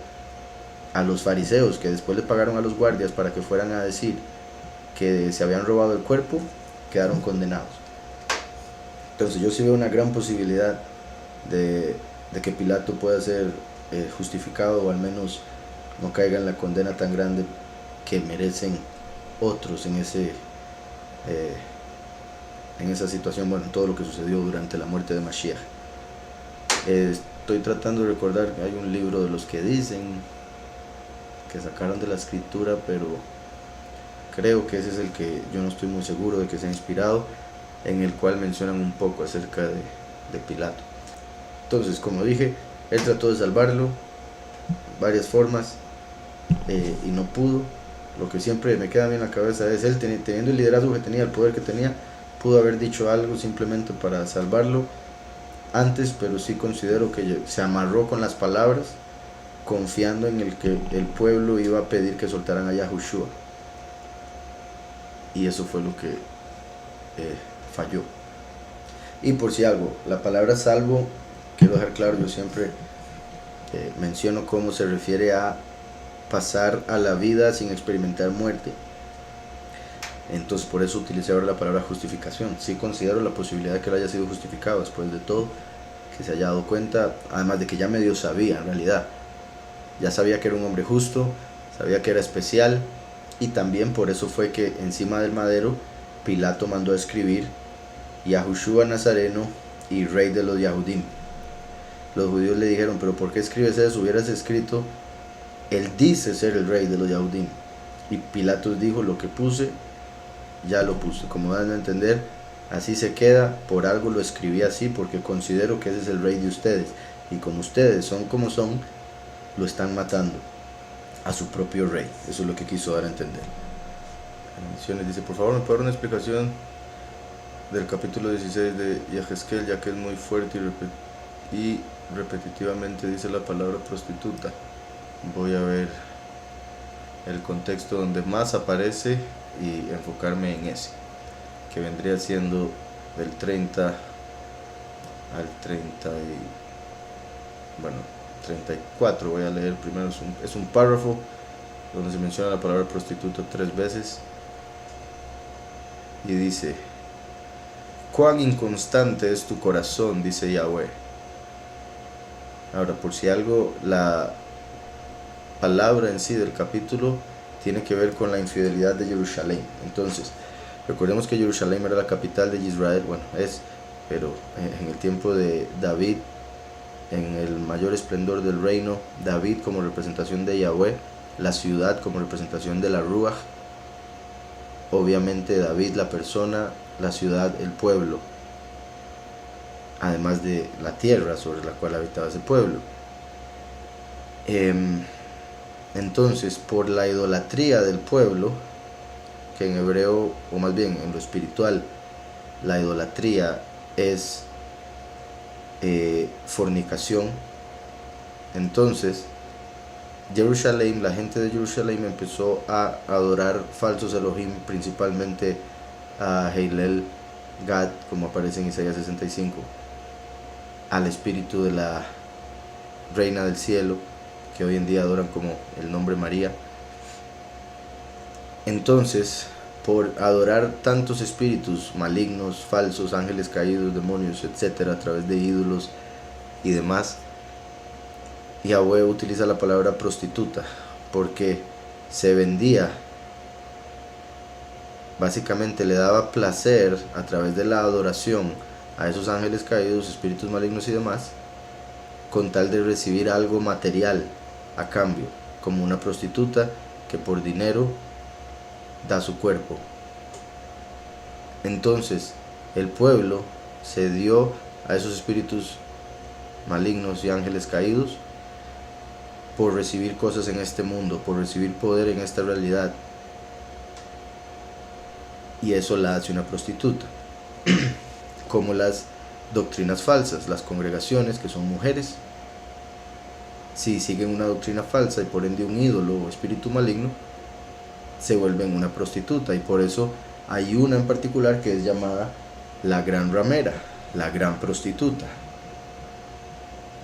A los fariseos, que después le pagaron a los guardias para que fueran a decir que se habían robado el cuerpo, quedaron condenados. Entonces yo sí veo una gran posibilidad de que Pilato pueda ser justificado, o al menos no caiga en la condena tan grande que merecen otros en esa situación, bueno, en todo lo que sucedió durante la muerte de Mashiach. Estoy tratando de recordar, hay un libro de los que dicen que sacaron de la escritura, pero creo que ese es el que yo no estoy muy seguro de que sea inspirado, en el cual mencionan un poco acerca de Pilato. Entonces, como dije, él trató de salvarlo varias formas y no pudo. Lo que siempre me queda a mí en la cabeza es él teniendo el liderazgo que tenía, el poder que tenía, pudo haber dicho algo simplemente para salvarlo antes, pero sí considero que se amarró con las palabras, confiando en el que el pueblo iba a pedir que soltaran a Yahushua, y eso fue lo que falló. Y por si algo, la palabra salvo, quiero dejar claro, yo siempre menciono cómo se refiere a pasar a la vida sin experimentar muerte. Entonces por eso utilicé ahora la palabra justificación. Sí considero la posibilidad de que él haya sido justificado después de todo, que se haya dado cuenta, además de que ya medio sabía en realidad. Ya sabía que era un hombre justo, sabía que era especial, y también por eso fue que encima del madero Pilato mandó a escribir Yahushua Nazareno y rey de los Yahudim. Los judíos le dijeron, pero ¿por qué escribes eso? Hubieras escrito, él dice ser el rey de los Yahudim. Y Pilato dijo, lo que puse, ya lo puse. Como dan a entender, así se queda, por algo lo escribí así, porque considero que ese es el rey de ustedes. Y como ustedes son como son, lo están matando a su propio rey. Eso es lo que quiso dar a entender. Dice, por favor, ¿me puede dar una explicación del capítulo 16 de Yehezkel, ya que es muy fuerte y repetitivamente dice la palabra prostituta? Voy a ver el contexto donde más aparece y enfocarme en ese, que vendría siendo del 30 al 34. Voy a leer primero, es un párrafo donde se menciona la palabra prostituta 3 veces, y dice: cuán inconstante es tu corazón, dice Yahweh. Ahora, por si algo, la palabra en sí del capítulo tiene que ver con la infidelidad de Jerusalén. Entonces, recordemos que Jerusalén era la capital de Israel, bueno, pero en el tiempo de David, en el mayor esplendor del reino, David como representación de Yahweh, la ciudad como representación de la Ruach, obviamente David la persona, la ciudad, el pueblo, además de la tierra sobre la cual habitaba ese pueblo. Entonces, por la idolatría del pueblo, que en hebreo, o más bien en lo espiritual, la idolatría es fornicación. Entonces, Jerusalén, la gente de Jerusalén empezó a adorar falsos Elohim, principalmente a Heilel Gad, como aparece en Isaías 65, al espíritu de la reina del cielo, que hoy en día adoran como el nombre María. Entonces, por adorar tantos espíritus malignos, falsos, ángeles caídos, demonios, etcétera, a través de ídolos y demás, Yahweh utiliza la palabra prostituta, porque se vendía, básicamente le daba placer a través de la adoración a esos ángeles caídos, espíritus malignos y demás, con tal de recibir algo material a cambio, como una prostituta que por dinero da su cuerpo. Entonces el pueblo se dio a esos espíritus malignos y ángeles caídos por recibir cosas en este mundo, por recibir poder en esta realidad, y eso la hace una prostituta. Como las doctrinas falsas, las congregaciones que son mujeres, si siguen una doctrina falsa y por ende un ídolo o espíritu maligno, se vuelven una prostituta. Y por eso hay una en particular que es llamada la gran ramera, la gran prostituta.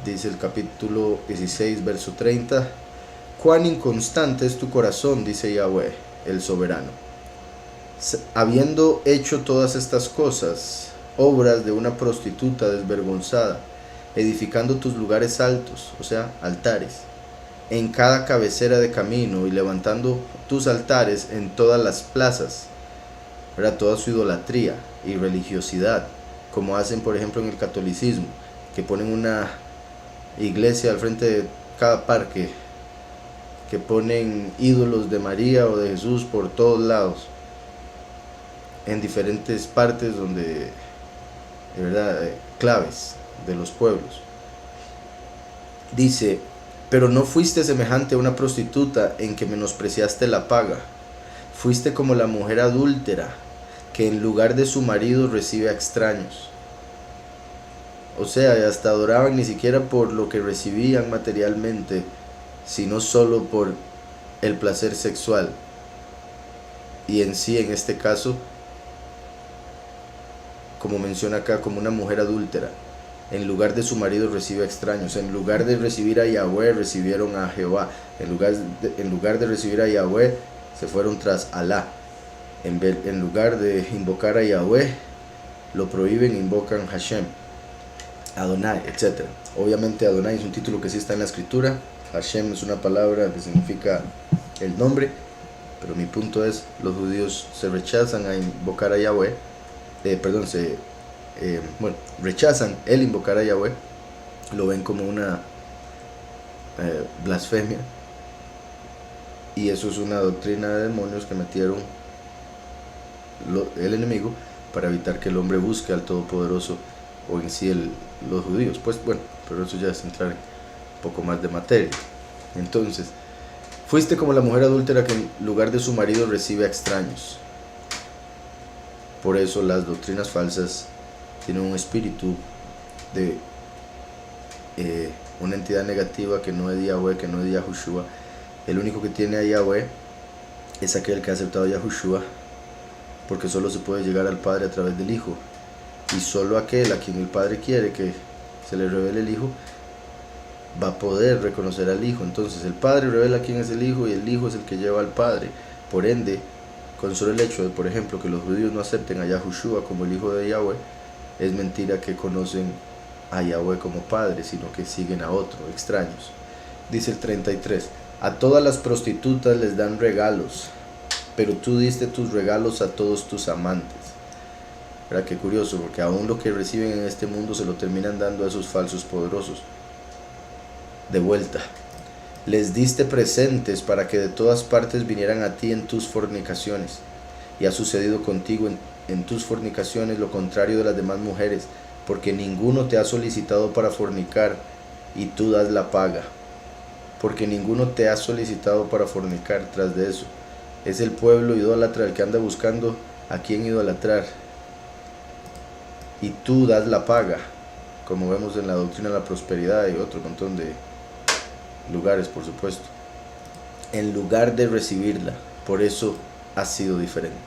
Dice el capítulo 16, verso 30: cuán inconstante es tu corazón, dice Yahweh, el soberano, habiendo hecho todas estas cosas, obras de una prostituta desvergonzada, edificando tus lugares altos, o sea, altares, en cada cabecera de camino, y levantando tus altares en todas las plazas, ¿verdad? Toda su idolatría y religiosidad, como hacen por ejemplo en el catolicismo, que ponen una iglesia al frente de cada parque, que ponen ídolos de María o de Jesús por todos lados, en diferentes partes donde, de verdad, claves de los pueblos. Dice: pero no fuiste semejante a una prostituta en que menospreciaste la paga. Fuiste como la mujer adúltera, que en lugar de su marido recibe a extraños. O sea, hasta adoraban ni siquiera por lo que recibían materialmente, sino solo por el placer sexual. Y en sí, en este caso, como menciona acá, como una mujer adúltera, en lugar de su marido recibe a extraños. En lugar de recibir a Yahweh, recibieron a Jehová. En lugar de recibir a Yahweh, se fueron tras Alá. En lugar de invocar a Yahweh, lo prohíben, invocan Hashem, Adonai, etc. Obviamente Adonai es un título que sí está en la escritura. Hashem es una palabra que significa el nombre. Pero mi punto es, los judíos se rechazan a invocar a Yahweh. Rechazan el invocar a Yahweh. Lo ven como una blasfemia. Y eso es una doctrina de demonios que metieron el enemigo para evitar que el hombre busque al Todopoderoso, o en sí los judíos. Pues bueno, pero eso ya es entrar en un poco más de materia. Entonces, fuiste como la mujer adúltera que en lugar de su marido recibe a extraños. Por eso las doctrinas falsas tienen un espíritu de una entidad negativa que no es Yahweh, que no es Yahushua. El único que tiene a Yahweh es aquel que ha aceptado a Yahushua, porque solo se puede llegar al Padre a través del Hijo. Y solo aquel a quien el Padre quiere que se le revele el Hijo va a poder reconocer al Hijo. Entonces el Padre revela quién es el Hijo y el Hijo es el que lleva al Padre. Por ende, con solo el hecho de, por ejemplo, que los judíos no acepten a Yahushua como el Hijo de Yahweh, es mentira que conocen a Yahweh como Padre, sino que siguen a otro, extraños. Dice el 33, a todas las prostitutas les dan regalos, pero tú diste tus regalos a todos tus amantes. ¿Verdad? Qué curioso, porque aún lo que reciben en este mundo se lo terminan dando a esos falsos poderosos. De vuelta, les diste presentes para que de todas partes vinieran a ti en tus fornicaciones, y ha sucedido contigo en tus fornicaciones lo contrario de las demás mujeres, porque ninguno te ha solicitado para fornicar, y tú das la paga. Porque ninguno te ha solicitado para fornicar. Tras de eso, es el pueblo idólatra el que anda buscando a quien idolatrar, y tú das la paga, como vemos en la doctrina de la prosperidad y otro montón de lugares, por supuesto, en lugar de recibirla. Por eso ha sido diferente.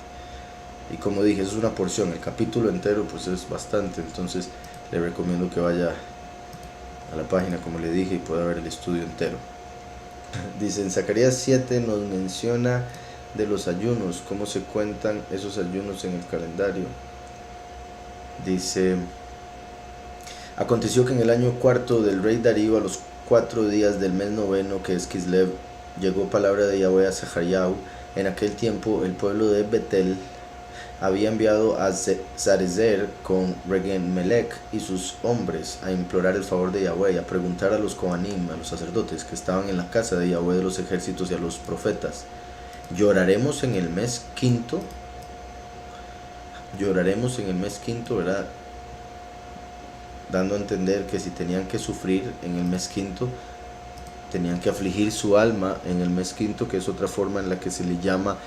Y como dije, eso es una porción. El capítulo entero pues es bastante, entonces le recomiendo que vaya a la página, como le dije, y pueda ver el estudio entero. Dice, en Zacarías 7 nos menciona de los ayunos, cómo se cuentan esos ayunos en el calendario. Dice, aconteció que en el año cuarto del rey Darío, a los 4 días del mes noveno, que es Kislev, llegó palabra de Yahweh a Zacariau. En aquel tiempo el pueblo de Betel había enviado a Sarezer con Regen-Melech y sus hombres a implorar el favor de Yahweh y a preguntar a los Kohanim, a los sacerdotes que estaban en la casa de Yahweh de los ejércitos, y a los profetas, ¿lloraremos en el mes quinto? Lloraremos en el mes quinto, ¿verdad? Dando a entender que si tenían que sufrir en el mes quinto, tenían que afligir su alma en el mes quinto, que es otra forma en la que se le llama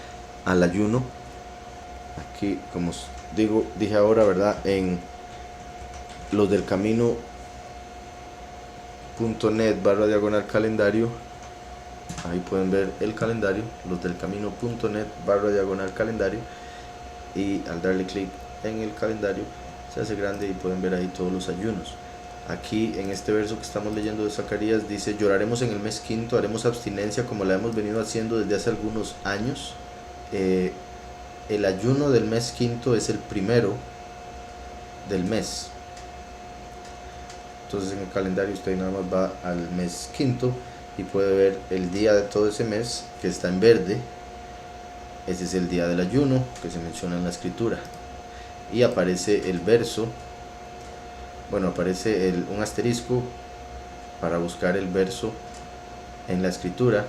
al ayuno. Aquí, como dije ahora, ¿verdad? En los del camino.net/calendario, ahí pueden ver el calendario, los del camino.net/calendario, y al darle clic en el calendario se hace grande y pueden ver ahí todos los ayunos. Aquí en este verso que estamos leyendo de Zacarías dice, lloraremos en el mes quinto, haremos abstinencia como la hemos venido haciendo desde hace algunos años. El ayuno del mes quinto es el primero del mes. Entonces en el calendario usted nada más va al mes quinto y puede ver el día de todo ese mes que está en verde. Ese es el día del ayuno que se menciona en la escritura. Y aparece el verso, bueno, aparece un asterisco para buscar el verso en la escritura.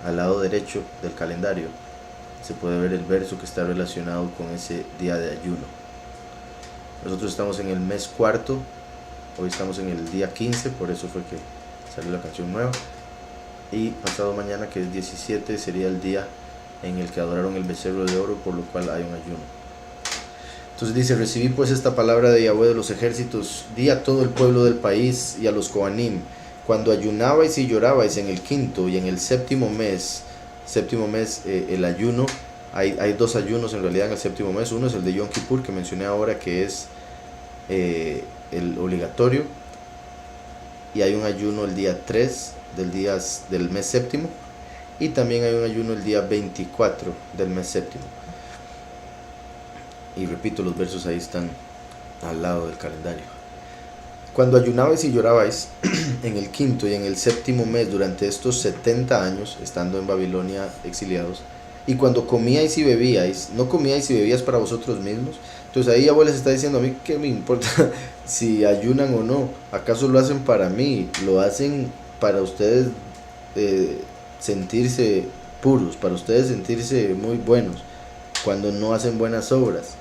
Al lado derecho del calendario se puede ver el verso que está relacionado con ese día de ayuno. Nosotros estamos en el mes cuarto, hoy estamos en el día 15, por eso fue que salió la canción nueva. Y pasado mañana, que es 17, sería el día en el que adoraron el becerro de oro, por lo cual hay un ayuno. Entonces dice, recibí pues esta palabra de Yahweh de los ejércitos, di a todo el pueblo del país y a los Kohanim, cuando ayunabais y llorabais en el quinto y en el séptimo mes, el ayuno, hay dos ayunos en realidad en el séptimo mes. Uno es el de Yom Kippur, que mencioné ahora, que es el obligatorio, y hay un ayuno el día 3 del mes séptimo, y también hay un ayuno el día 24 del mes séptimo. Y repito, los versos ahí están al lado del calendario. Cuando ayunabais y llorabais en el quinto y en el séptimo mes durante estos 70 años, estando en Babilonia exiliados, y cuando comíais y bebíais, no comíais y bebíais para vosotros mismos. Entonces ahí Yahweh les está diciendo, a mí qué me importa si ayunan o no, acaso lo hacen para mí, lo hacen para ustedes sentirse puros, para ustedes sentirse muy buenos, cuando no hacen buenas obras.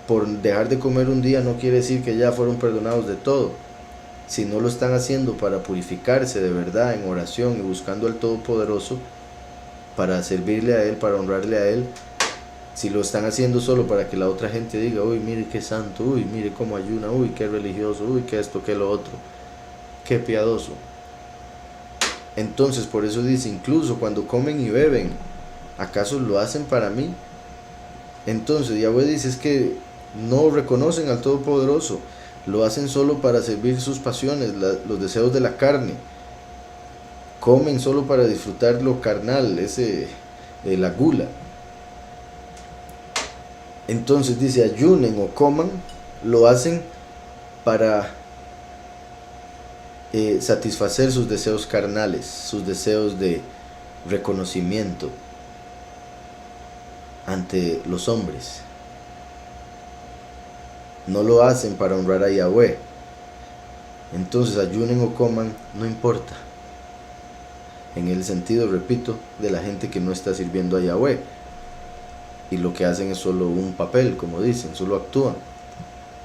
Por dejar de comer un día no quiere decir que ya fueron perdonados de todo. Si no lo están haciendo para purificarse de verdad en oración y buscando al Todopoderoso, para servirle a Él, para honrarle a Él, si lo están haciendo solo para que la otra gente diga, uy, mire qué santo, uy, mire cómo ayuna, uy, qué religioso, uy, qué esto, qué lo otro, qué piadoso. Entonces, por eso dice, incluso cuando comen y beben, ¿acaso lo hacen para mí? Entonces, Yahweh dice, es que no reconocen al Todopoderoso, lo hacen solo para servir sus pasiones, los deseos de la carne. Comen solo para disfrutar lo carnal, la gula. Entonces dice, ayunen o coman, lo hacen para satisfacer sus deseos carnales, sus deseos de reconocimiento ante los hombres. No lo hacen para honrar a Yahweh. Entonces ayunen o coman, no importa. En el sentido, repito, de la gente que no está sirviendo a Yahweh. Y lo que hacen es solo un papel, como dicen, solo actúan.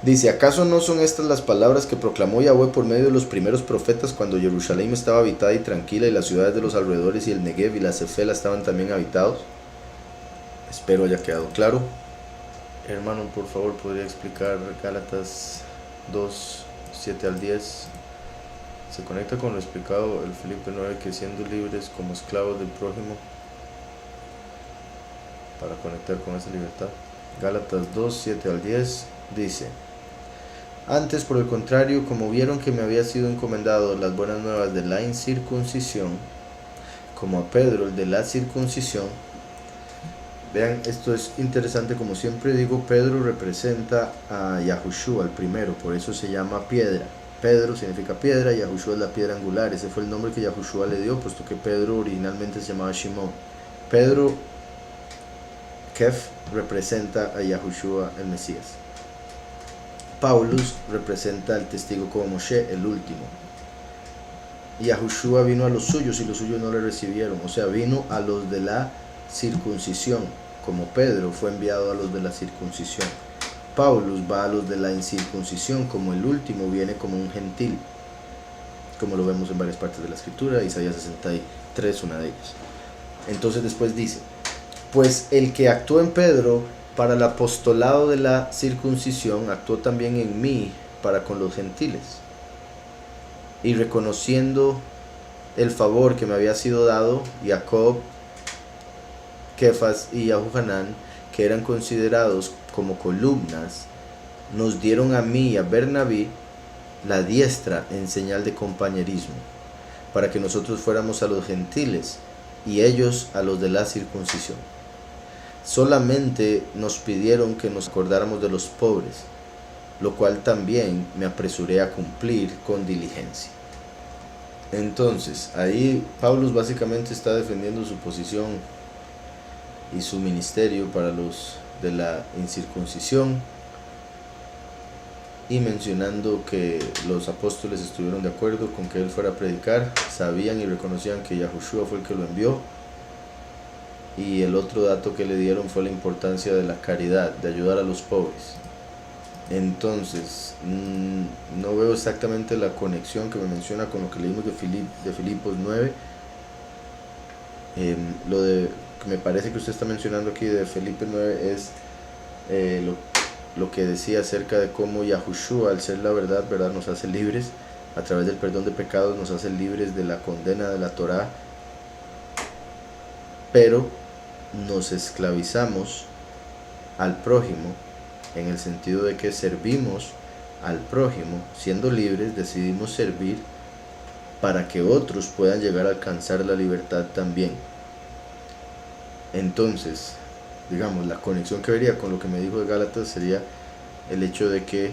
Dice, ¿acaso no son estas las palabras que proclamó Yahweh por medio de los primeros profetas cuando Jerusalén estaba habitada y tranquila y las ciudades de los alrededores y el Negev y la Cefela estaban también habitados? Espero haya quedado claro. Hermano, por favor, ¿podría explicar Gálatas 2, 7 al 10? Se conecta con lo explicado el Filipe 9, que siendo libres como esclavos del prójimo, para conectar con esa libertad. Gálatas 2, 7 al 10 dice, antes por el contrario, como vieron que me había sido encomendado las buenas nuevas de la incircuncisión, como a Pedro el de la circuncisión. Vean, esto es interesante, como siempre digo, Pedro representa a Yahushua, el primero, por eso se llama piedra. Pedro significa piedra, Yahushua es la piedra angular, ese fue el nombre que Yahushua le dio, puesto que Pedro originalmente se llamaba Shimón. Pedro, Kef, representa a Yahushua, el Mesías. Paulus representa al testigo como Moshe, el último. Yahushua vino a los suyos y los suyos no le recibieron, o sea, vino a los de la circuncisión, como Pedro fue enviado a los de la circuncisión. Paulus va a los de la incircuncisión, como el último viene como un gentil, como lo vemos en varias partes de la escritura, Isaías 63, una de ellas. Entonces después dice, pues el que actuó en Pedro para el apostolado de la circuncisión, actuó también en mí para con los gentiles. Y reconociendo el favor que me había sido dado, Jacob, Kefas y Yahuhanán, que eran considerados como columnas, nos dieron a mí y a Bernabé la diestra en señal de compañerismo, para que nosotros fuéramos a los gentiles y ellos a los de la circuncisión. Solamente nos pidieron que nos acordáramos de los pobres, lo cual también me apresuré a cumplir con diligencia. Entonces, ahí Pablo básicamente está defendiendo su posición y su ministerio para los de la incircuncisión, y mencionando que los apóstoles estuvieron de acuerdo con que él fuera a predicar, sabían y reconocían que Yahushua fue el que lo envió. Y el otro dato que le dieron fue la importancia de la caridad, de ayudar a los pobres. Entonces, no veo exactamente la conexión que me menciona con lo que leímos de Filipos 9. Lo de que me parece que usted está mencionando aquí de Filipe 9 es lo que decía acerca de cómo Yahushua, al ser la verdad, nos hace libres, a través del perdón de pecados nos hace libres de la condena de la Torá, pero nos esclavizamos al prójimo, en el sentido de que servimos al prójimo, siendo libres, decidimos servir para que otros puedan llegar a alcanzar la libertad también. Entonces, digamos, la conexión que vería con lo que me dijo de Gálatas sería el hecho de que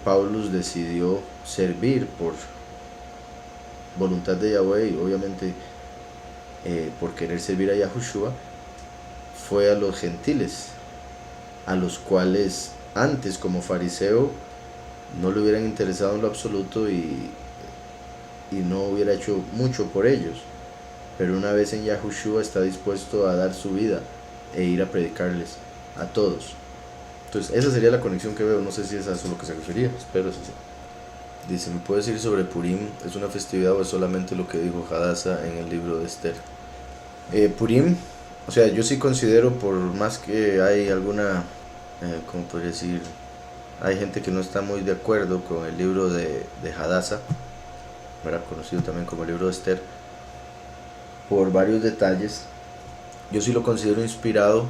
Paulus decidió servir por voluntad de Yahweh, y obviamente por querer servir a Yahushua, fue a los gentiles, a los cuales antes como fariseo no le hubieran interesado en lo absoluto y no hubiera hecho mucho por ellos, pero una vez en Yahushua está dispuesto a dar su vida e ir a predicarles a todos. Entonces esa sería la conexión que veo. No sé si es a eso a lo que se refería, espero eso sí. Dice, ¿me puedes decir sobre Purim? ¿Es una festividad o es solamente lo que dijo Hadassah en el libro de Esther? Purim, o sea, yo sí considero, por más que hay alguna, ¿cómo podría decir? Hay gente que no está muy de acuerdo con el libro de Hadassah, era conocido también como el libro de Esther, por varios detalles. Yo sí lo considero inspirado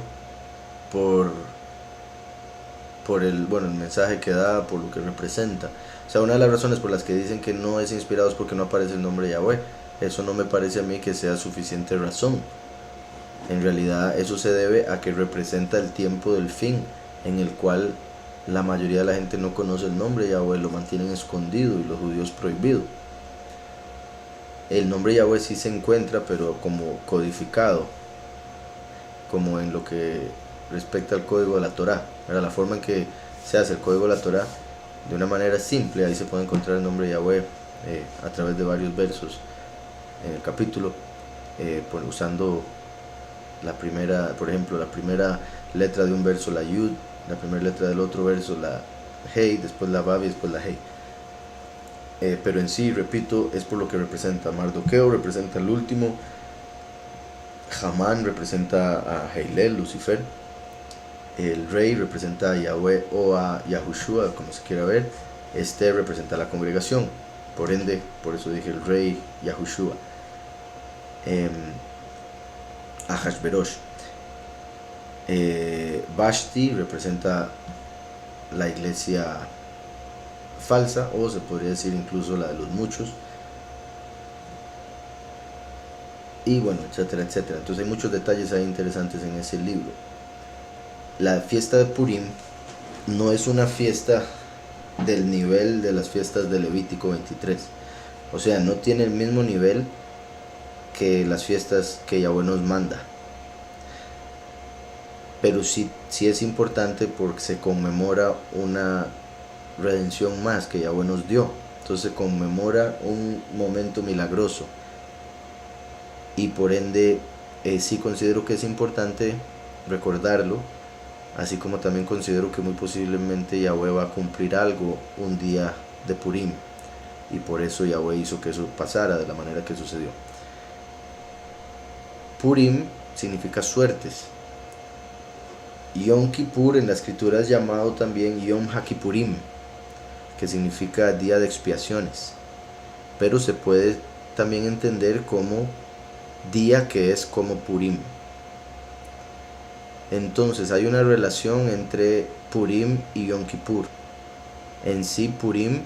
por el mensaje que da, por lo que representa. O sea, una de las razones por las que dicen que no es inspirado es porque no aparece el nombre de Yahweh. Eso no me parece a mí que sea suficiente razón. En realidad eso se debe a que representa el tiempo del fin, en el cual la mayoría de la gente no conoce el nombre de Yahweh, lo mantienen escondido y los judíos prohibido. El nombre Yahweh sí se encuentra, pero como codificado, como en lo que respecta al código de la Torá, la forma en que se hace el código de la Torá, de una manera simple. Ahí se puede encontrar el nombre de Yahweh a través de varios versos en el capítulo, usando la primera, por ejemplo, la primera letra de un verso, la Yud, la primera letra del otro verso, la Hei, después la Vav y después la Hei. Pero en sí, repito, es por lo que representa. Mardoqueo representa el último, Hamán representa a Heilel, Lucifer, el rey representa a Yahweh o a Yahushua, como se quiera ver. Esther representa a la congregación, por ende, por eso dije el rey Yahushua. Ahashverosh, Vashti representa la iglesia falsa, o se podría decir incluso la de los muchos, y bueno, etcétera, etcétera. Entonces hay muchos detalles ahí interesantes en ese libro. La fiesta de Purim no es una fiesta del nivel de las fiestas de Levítico 23, o sea, no tiene el mismo nivel que las fiestas que Yahweh nos manda, pero sí es importante porque se conmemora una redención más que Yahweh nos dio. Entonces se conmemora un momento milagroso, y por ende sí considero que es importante recordarlo, así como también considero que muy posiblemente Yahweh va a cumplir algo un día de Purim, y por eso Yahweh hizo que eso pasara de la manera que sucedió. Purim significa suertes. Yom Kippur en la escritura es llamado también Yom HaKippurim, que significa día de expiaciones, pero se puede también entender como día que es como Purim. Entonces hay una relación entre Purim y Yom Kippur. En sí, Purim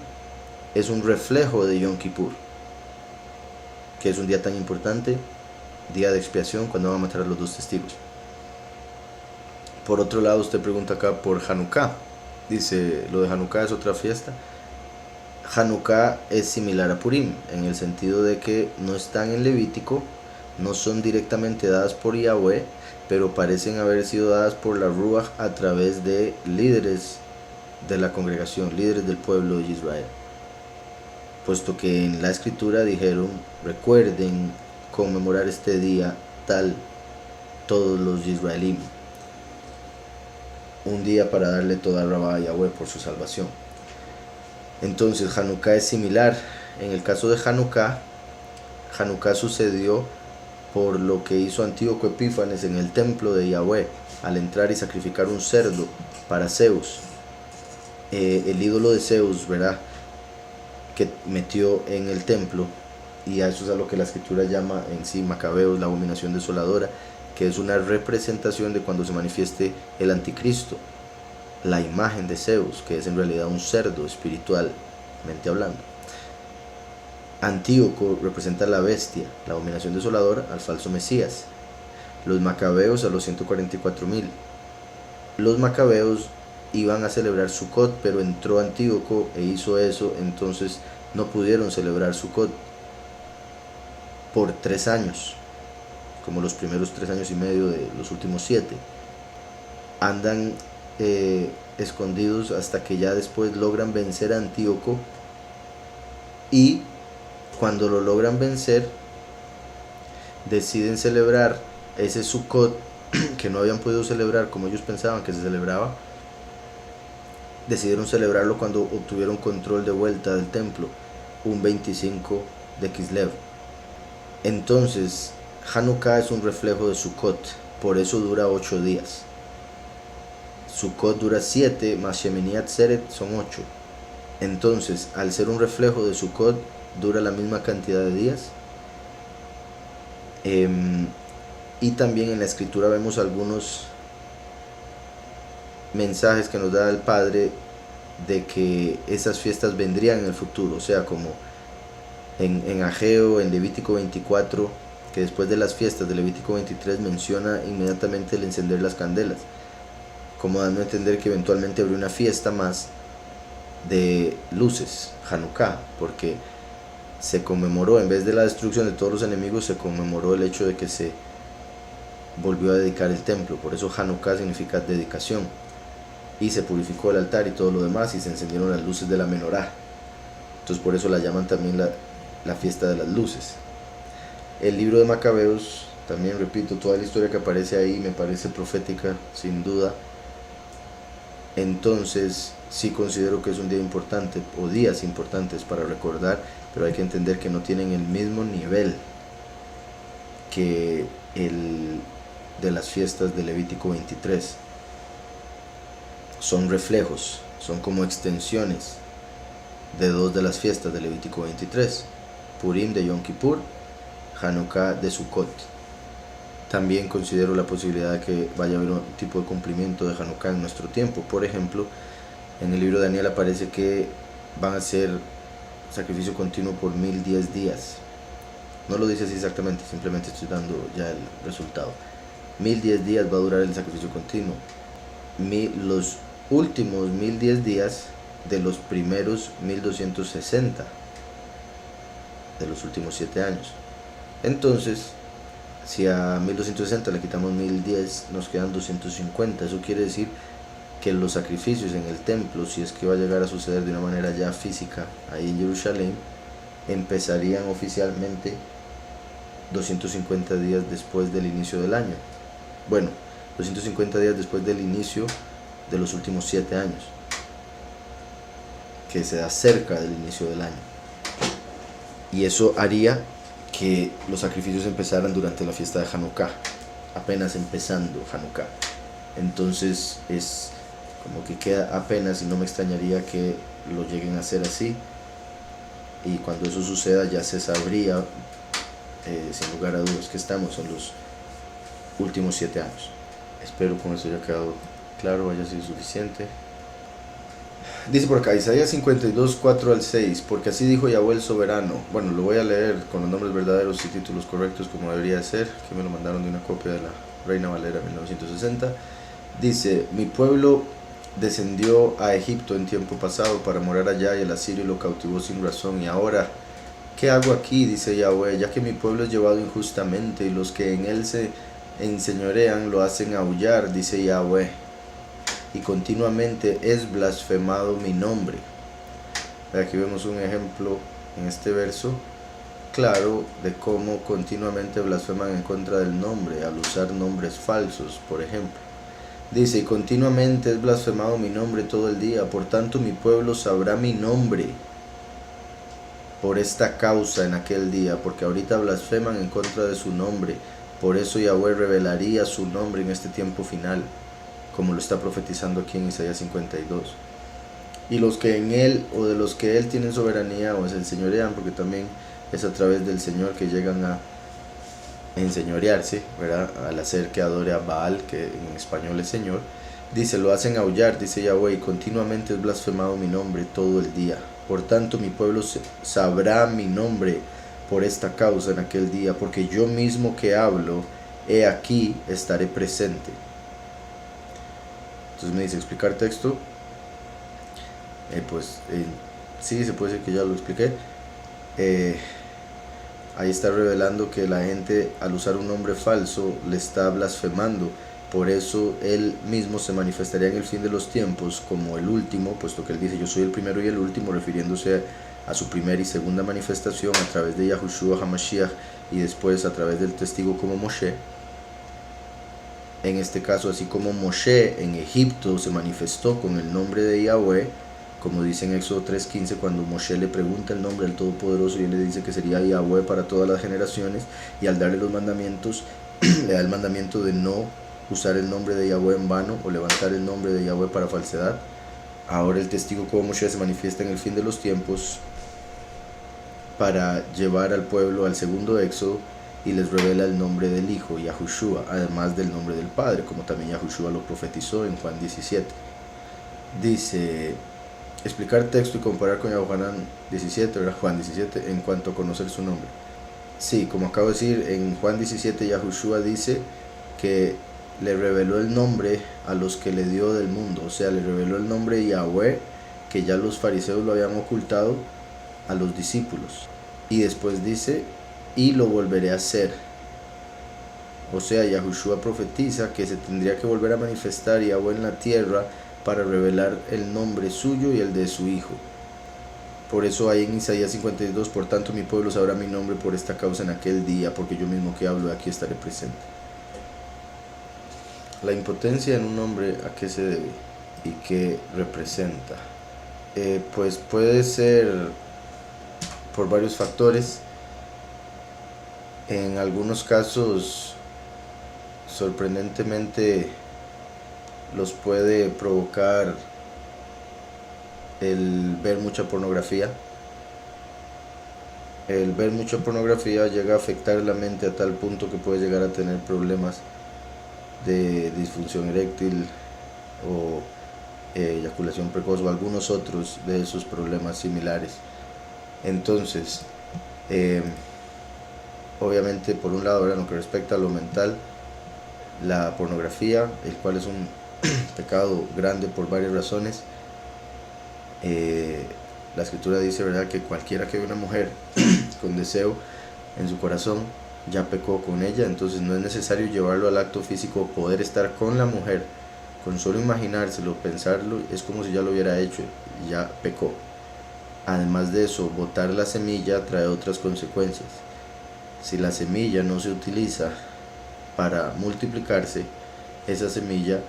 es un reflejo de Yom Kippur, que es un día tan importante, día de expiación, cuando va a matar a los dos testigos. Por otro lado, usted pregunta acá por Hanukkah. Dice, ¿lo de Hanukkah es otra fiesta? Hanukkah es similar a Purim, en el sentido de que no están en Levítico, no son directamente dadas por Yahweh, pero parecen haber sido dadas por la Ruach a través de líderes de la congregación, líderes del pueblo de Israel. Puesto que en la escritura dijeron, recuerden conmemorar este día tal todos los israelíes, un día para darle toda rabá a Yahweh por su salvación. Entonces Hanukkah es similar. En el caso de Hanukkah sucedió por lo que hizo Antíoco Epífanes en el templo de Yahweh, al entrar y sacrificar un cerdo para Zeus, el ídolo de Zeus, ¿verdad?, que metió en el templo, y a eso es a lo que la escritura llama en sí Macabeos, la abominación desoladora, que es una representación de cuando se manifieste el anticristo, la imagen de Zeus, que es en realidad un cerdo espiritualmente hablando. Antíoco representa la bestia, la abominación desoladora, al falso Mesías. los macabeos a los 144.000. Los macabeos iban a celebrar Sukkot, pero entró Antíoco e hizo eso, entonces no pudieron celebrar Sukkot por 3 años, como los primeros 3 años y medio de los últimos 7. Andan escondidos hasta que ya después logran vencer a Antíoco, y cuando lo logran vencer deciden celebrar ese Sukkot que no habían podido celebrar como ellos pensaban que se celebraba. Decidieron celebrarlo cuando obtuvieron control de vuelta del templo, un 25 de Kislev. Entonces Hanukkah es un reflejo de Sukkot, por eso dura 8 días. Sukkot dura 7, más Shemini Atzeret son 8. Entonces, al ser un reflejo de Sukkot, dura la misma cantidad de días. Y también en la escritura vemos algunos mensajes que nos da el Padre de que esas fiestas vendrían en el futuro, o sea, como en Ageo, en Levítico 24, que después de las fiestas de Levítico 23 menciona inmediatamente el encender las candelas, como dando a entender que eventualmente habría una fiesta más de luces, Hanukkah, porque se conmemoró, en vez de la destrucción de todos los enemigos, se conmemoró el hecho de que se volvió a dedicar el templo. Por eso Hanukkah significa dedicación, y se purificó el altar y todo lo demás, y se encendieron las luces de la menorá. Entonces por eso la llaman también la fiesta de las luces. El libro de Macabeos, también repito, toda la historia que aparece ahí me parece profética, sin duda. Entonces sí considero que es un día importante, o días importantes para recordar, pero hay que entender que no tienen el mismo nivel que el de las fiestas de Levítico 23. Son reflejos, son como extensiones de 2 de las fiestas de Levítico 23, Purim de Yom Kippur, Hanukkah de Sukkot. También considero la posibilidad de que vaya a haber un tipo de cumplimiento de Hanukkah en nuestro tiempo. Por ejemplo, en el libro de Daniel aparece que van a hacer sacrificio continuo por 1010 días. No lo dice así exactamente, simplemente estoy dando ya el resultado. 1010 días va a durar el sacrificio continuo. Los últimos 1010 días de los primeros 1260 de los últimos 7 años. Entonces, si a 1260 le quitamos 1010, nos quedan 250. Eso quiere decir que los sacrificios en el templo, si es que va a llegar a suceder de una manera ya física ahí en Jerusalén, empezarían oficialmente 250 días después del inicio del año. Bueno, 250 días después del inicio de los últimos 7 años, que se da cerca del inicio del año. Y eso haría que los sacrificios empezaran durante la fiesta de Hanukkah, apenas empezando Hanukkah. Entonces es como que queda apenas, y no me extrañaría que lo lleguen a hacer así. Y cuando eso suceda ya se sabría, sin lugar a dudas, que estamos en los últimos 7 años. Espero con eso haya quedado claro, haya sido suficiente. Dice por acá, Isaías 52, 4 al 6, porque así dijo Yahweh el soberano. Bueno, lo voy a leer con los nombres verdaderos y títulos correctos como debería ser, que me lo mandaron de una copia de la Reina Valera 1960. Dice, mi pueblo descendió a Egipto en tiempo pasado para morar allá, y el asirio lo cautivó sin razón. Y ahora, ¿qué hago aquí? Dice Yahweh, ya que mi pueblo es llevado injustamente, y los que en él se enseñorean lo hacen aullar, dice Yahweh, y continuamente es blasfemado mi nombre. Aquí vemos un ejemplo en este verso claro de cómo continuamente blasfeman en contra del nombre al usar nombres falsos. Por ejemplo, dice, y continuamente es blasfemado mi nombre todo el día, por tanto mi pueblo sabrá mi nombre por esta causa en aquel día, porque ahorita blasfeman en contra de su nombre. Por eso Yahweh revelaría su nombre en este tiempo final, como lo está profetizando aquí en Isaías 52. Y los que en él, o de los que él tienen soberanía, o se enseñorean, porque también es a través del Señor que llegan a enseñorearse, ¿verdad? Al hacer que adore a Baal, que en español es Señor. Dice, lo hacen aullar, dice Yahweh, y continuamente es blasfemado mi nombre todo el día. Por tanto mi pueblo sabrá mi nombre por esta causa en aquel día, porque yo mismo que hablo he aquí estaré presente. Entonces me dice explicar texto. Sí, se puede decir que ya lo expliqué. Ahí está revelando que la gente, al usar un nombre falso, le está blasfemando. Por eso él mismo se manifestaría en el fin de los tiempos como el último, puesto que él dice yo soy el primero y el último, refiriéndose a su primera y segunda manifestación a través de Yahushua HaMashiach y después a través del testigo como Moshe. En este caso, así como Moshe en Egipto se manifestó con el nombre de Yahweh, como dice en Éxodo 3:15, cuando Moshe le pregunta el nombre del Todopoderoso y él le dice que sería Yahweh para todas las generaciones, y al darle los mandamientos, le da el mandamiento de no usar el nombre de Yahweh en vano o levantar el nombre de Yahweh para falsedad. Ahora el testigo como Moshe se manifiesta en el fin de los tiempos para llevar al pueblo al segundo éxodo y les revela el nombre del Hijo, Yahushua, además del nombre del Padre, como también Yahushua lo profetizó en Juan 17. Dice, explicar texto y comparar con Yohanan 17, ¿verdad? Juan 17, en cuanto a conocer su nombre. Sí, como acabo de decir, en Juan 17 Yahushua dice que le reveló el nombre a los que le dio del mundo, o sea, le reveló el nombre Yahweh, que ya los fariseos lo habían ocultado a los discípulos. Y después dice, y lo volveré a hacer. O sea, Yahushua profetiza que se tendría que volver a manifestar Yahweh en la tierra para revelar el nombre suyo y el de su Hijo. Por eso hay en Isaías 52, por tanto mi pueblo sabrá mi nombre por esta causa en aquel día, porque yo mismo que hablo de aquí estaré presente. La impotencia en un hombre, ¿a qué se debe? ¿Y qué representa? Pues puede ser por varios factores. En algunos casos, sorprendentemente, los puede provocar el ver mucha pornografía. El ver mucha pornografía llega a afectar la mente a tal punto que puede llegar a tener problemas de disfunción eréctil o eyaculación precoz o algunos otros de esos problemas similares. Entonces, obviamente, por un lado, en lo que respecta a lo mental, la pornografía, el cual es un pecado grande por varias razones. La escritura dice, ¿verdad?, que cualquiera que ve una mujer con deseo en su corazón ya pecó con ella. Entonces no es necesario llevarlo al acto físico, poder estar con la mujer, con solo imaginárselo, pensarlo, es como si ya lo hubiera hecho y ya pecó. Además de eso, botar la semilla trae otras consecuencias. Si la semilla no se utiliza para multiplicarse, esa semilla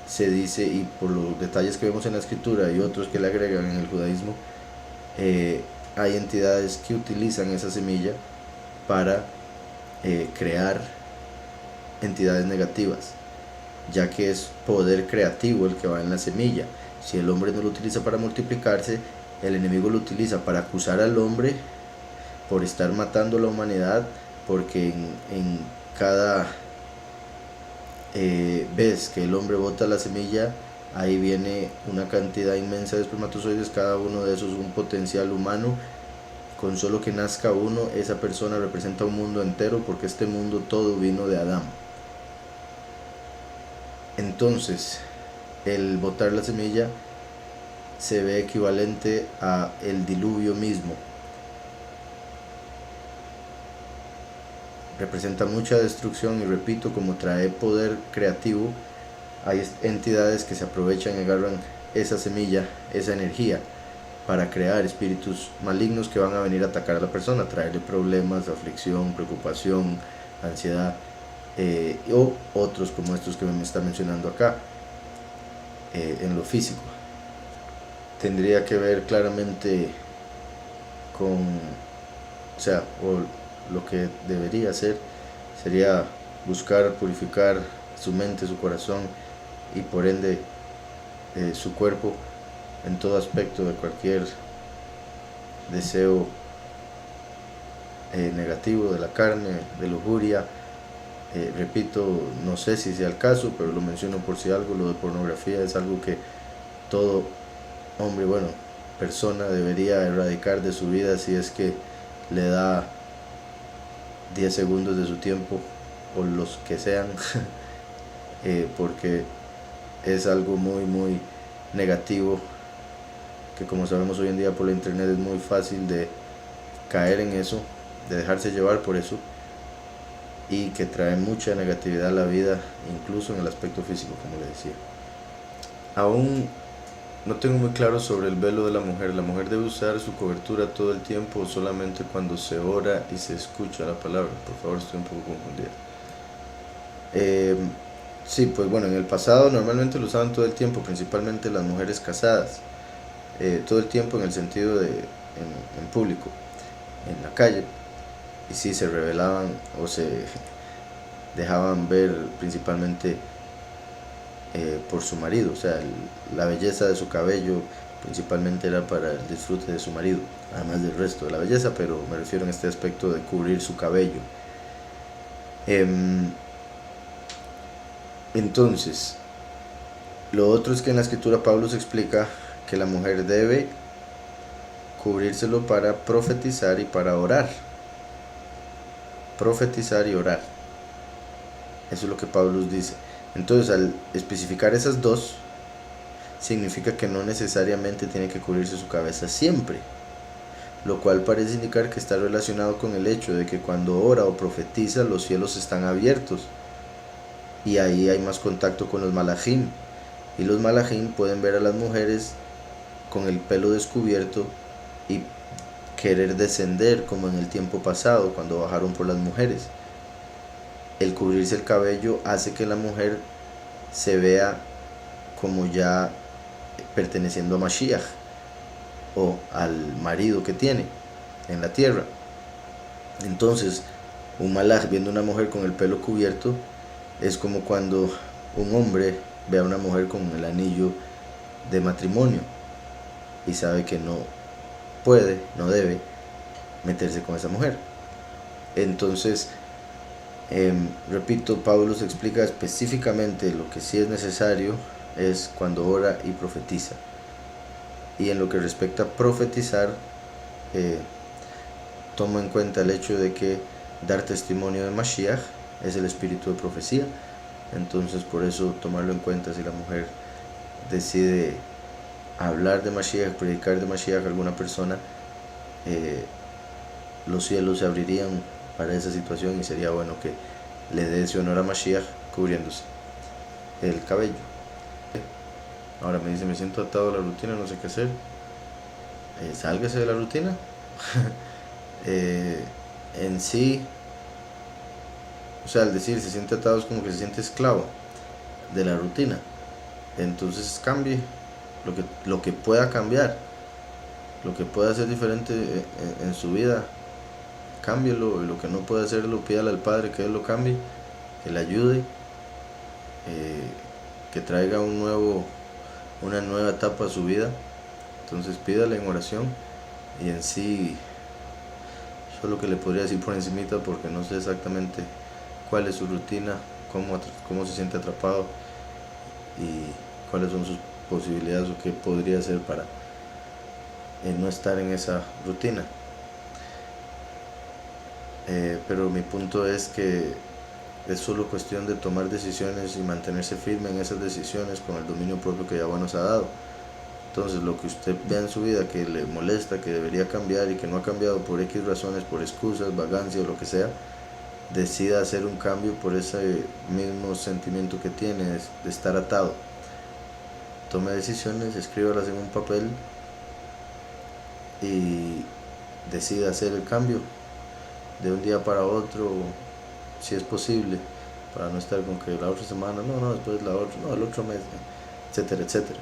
se dice, y por los detalles que vemos en la escritura y otros que le agregan en el judaísmo, hay entidades que utilizan esa semilla para crear entidades negativas, ya que es poder creativo el que va en la semilla. Si el hombre no lo utiliza para multiplicarse, el enemigo lo utiliza para acusar al hombre por estar matando a la humanidad, porque en cada vez que el hombre bota la semilla, ahí viene una cantidad inmensa de espermatozoides, cada uno de esos un potencial humano. Con solo que nazca uno, esa persona representa un mundo entero, porque este mundo todo vino de Adán. Entonces, el botar la semilla se ve equivalente a el diluvio mismo. Representa mucha destrucción y, repito, como trae poder creativo, hay entidades que se aprovechan y agarran esa semilla, esa energía, para crear espíritus malignos que van a venir a atacar a la persona, traerle problemas, aflicción, preocupación, ansiedad, o otros como estos que me está mencionando acá, en lo físico. Tendría que ver claramente con, lo que debería hacer sería buscar purificar su mente, su corazón y por ende su cuerpo en todo aspecto de cualquier deseo negativo de la carne, de lujuria. Repito, no sé si sea el caso, pero lo menciono por si algo. Lo de pornografía es algo que todo hombre, persona debería erradicar de su vida si es que le da 10 segundos de su tiempo o los que sean, porque es algo muy muy negativo, que como sabemos hoy en día por la internet es muy fácil de caer en eso, de dejarse llevar por eso, y que trae mucha negatividad a la vida, incluso en el aspecto físico, como le decía. Aún no tengo muy claro sobre el velo de la mujer. ¿La mujer debe usar su cobertura todo el tiempo o solamente cuando se ora y se escucha la palabra? Por favor, estoy un poco confundida. Sí, pues bueno, en el pasado normalmente lo usaban todo el tiempo, principalmente las mujeres casadas. Todo el tiempo en el sentido de en público, en la calle. Y sí, se revelaban o se dejaban ver principalmente por su marido, o sea, la belleza de su cabello principalmente era para el disfrute de su marido, además del resto de la belleza, pero me refiero en este aspecto de cubrir su cabello. Entonces, lo otro es que en la escritura Pablo se explica que la mujer debe cubrírselo para profetizar y para orar. Profetizar y orar. Eso es lo que Pablo dice. Entonces, al especificar esas dos, significa que no necesariamente tiene que cubrirse su cabeza siempre, lo cual parece indicar que está relacionado con el hecho de que cuando ora o profetiza los cielos están abiertos y ahí hay más contacto con los malajim, y los malajim pueden ver a las mujeres con el pelo descubierto y querer descender como en el tiempo pasado cuando bajaron por las mujeres. El cubrirse el cabello hace que la mujer se vea como ya perteneciendo a Mashiach o al marido que tiene en la tierra. Entonces, un malaj viendo una mujer con el pelo cubierto es como cuando un hombre ve a una mujer con el anillo de matrimonio y sabe que no puede, no debe meterse con esa mujer. Entonces, repito, Pablo se explica específicamente lo que sí es necesario es cuando ora y profetiza. Y en lo que respecta a profetizar, toma en cuenta el hecho de que dar testimonio de Mashiach es el espíritu de profecía. Entonces, por eso tomarlo en cuenta si la mujer decide hablar de Mashiach, predicar de Mashiach a alguna persona, los cielos se abrirían para esa situación y sería bueno que le dé ese honor a Mashiach cubriéndose el cabello. Ahora me dice, me siento atado a la rutina, no sé qué hacer. Sálgase de la rutina. En sí, o sea, al decir se siente atado es como que se siente esclavo de la rutina. Entonces cambie lo que pueda cambiar, lo que pueda ser diferente en su vida, cámbielo. Y lo que no puede hacerlo, pídale al Padre que Él lo cambie, que le ayude, que traiga una nueva etapa a su vida. Entonces pídale en oración. Y en sí, eso es lo que le podría decir por encimita, porque no sé exactamente cuál es su rutina, cómo se siente atrapado y cuáles son sus posibilidades o qué podría hacer para no estar en esa rutina. Pero mi punto es que es solo cuestión de tomar decisiones y mantenerse firme en esas decisiones con el dominio propio que Yahweh nos ha dado. Entonces, lo que usted vea en su vida que le molesta, que debería cambiar y que no ha cambiado por X razones, por excusas, vagancia o lo que sea, decida hacer un cambio por ese mismo sentimiento que tiene de estar atado. Tome decisiones, escríbalas en un papel y decida hacer el cambio de un día para otro, si es posible, para no estar con que la otra semana, después la otra, el otro mes, etcétera, etcétera.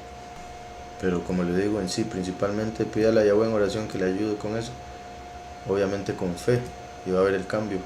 Pero como le digo, en sí, principalmente pídale a Yahweh en oración que le ayude con eso, obviamente con fe, y va a haber el cambio.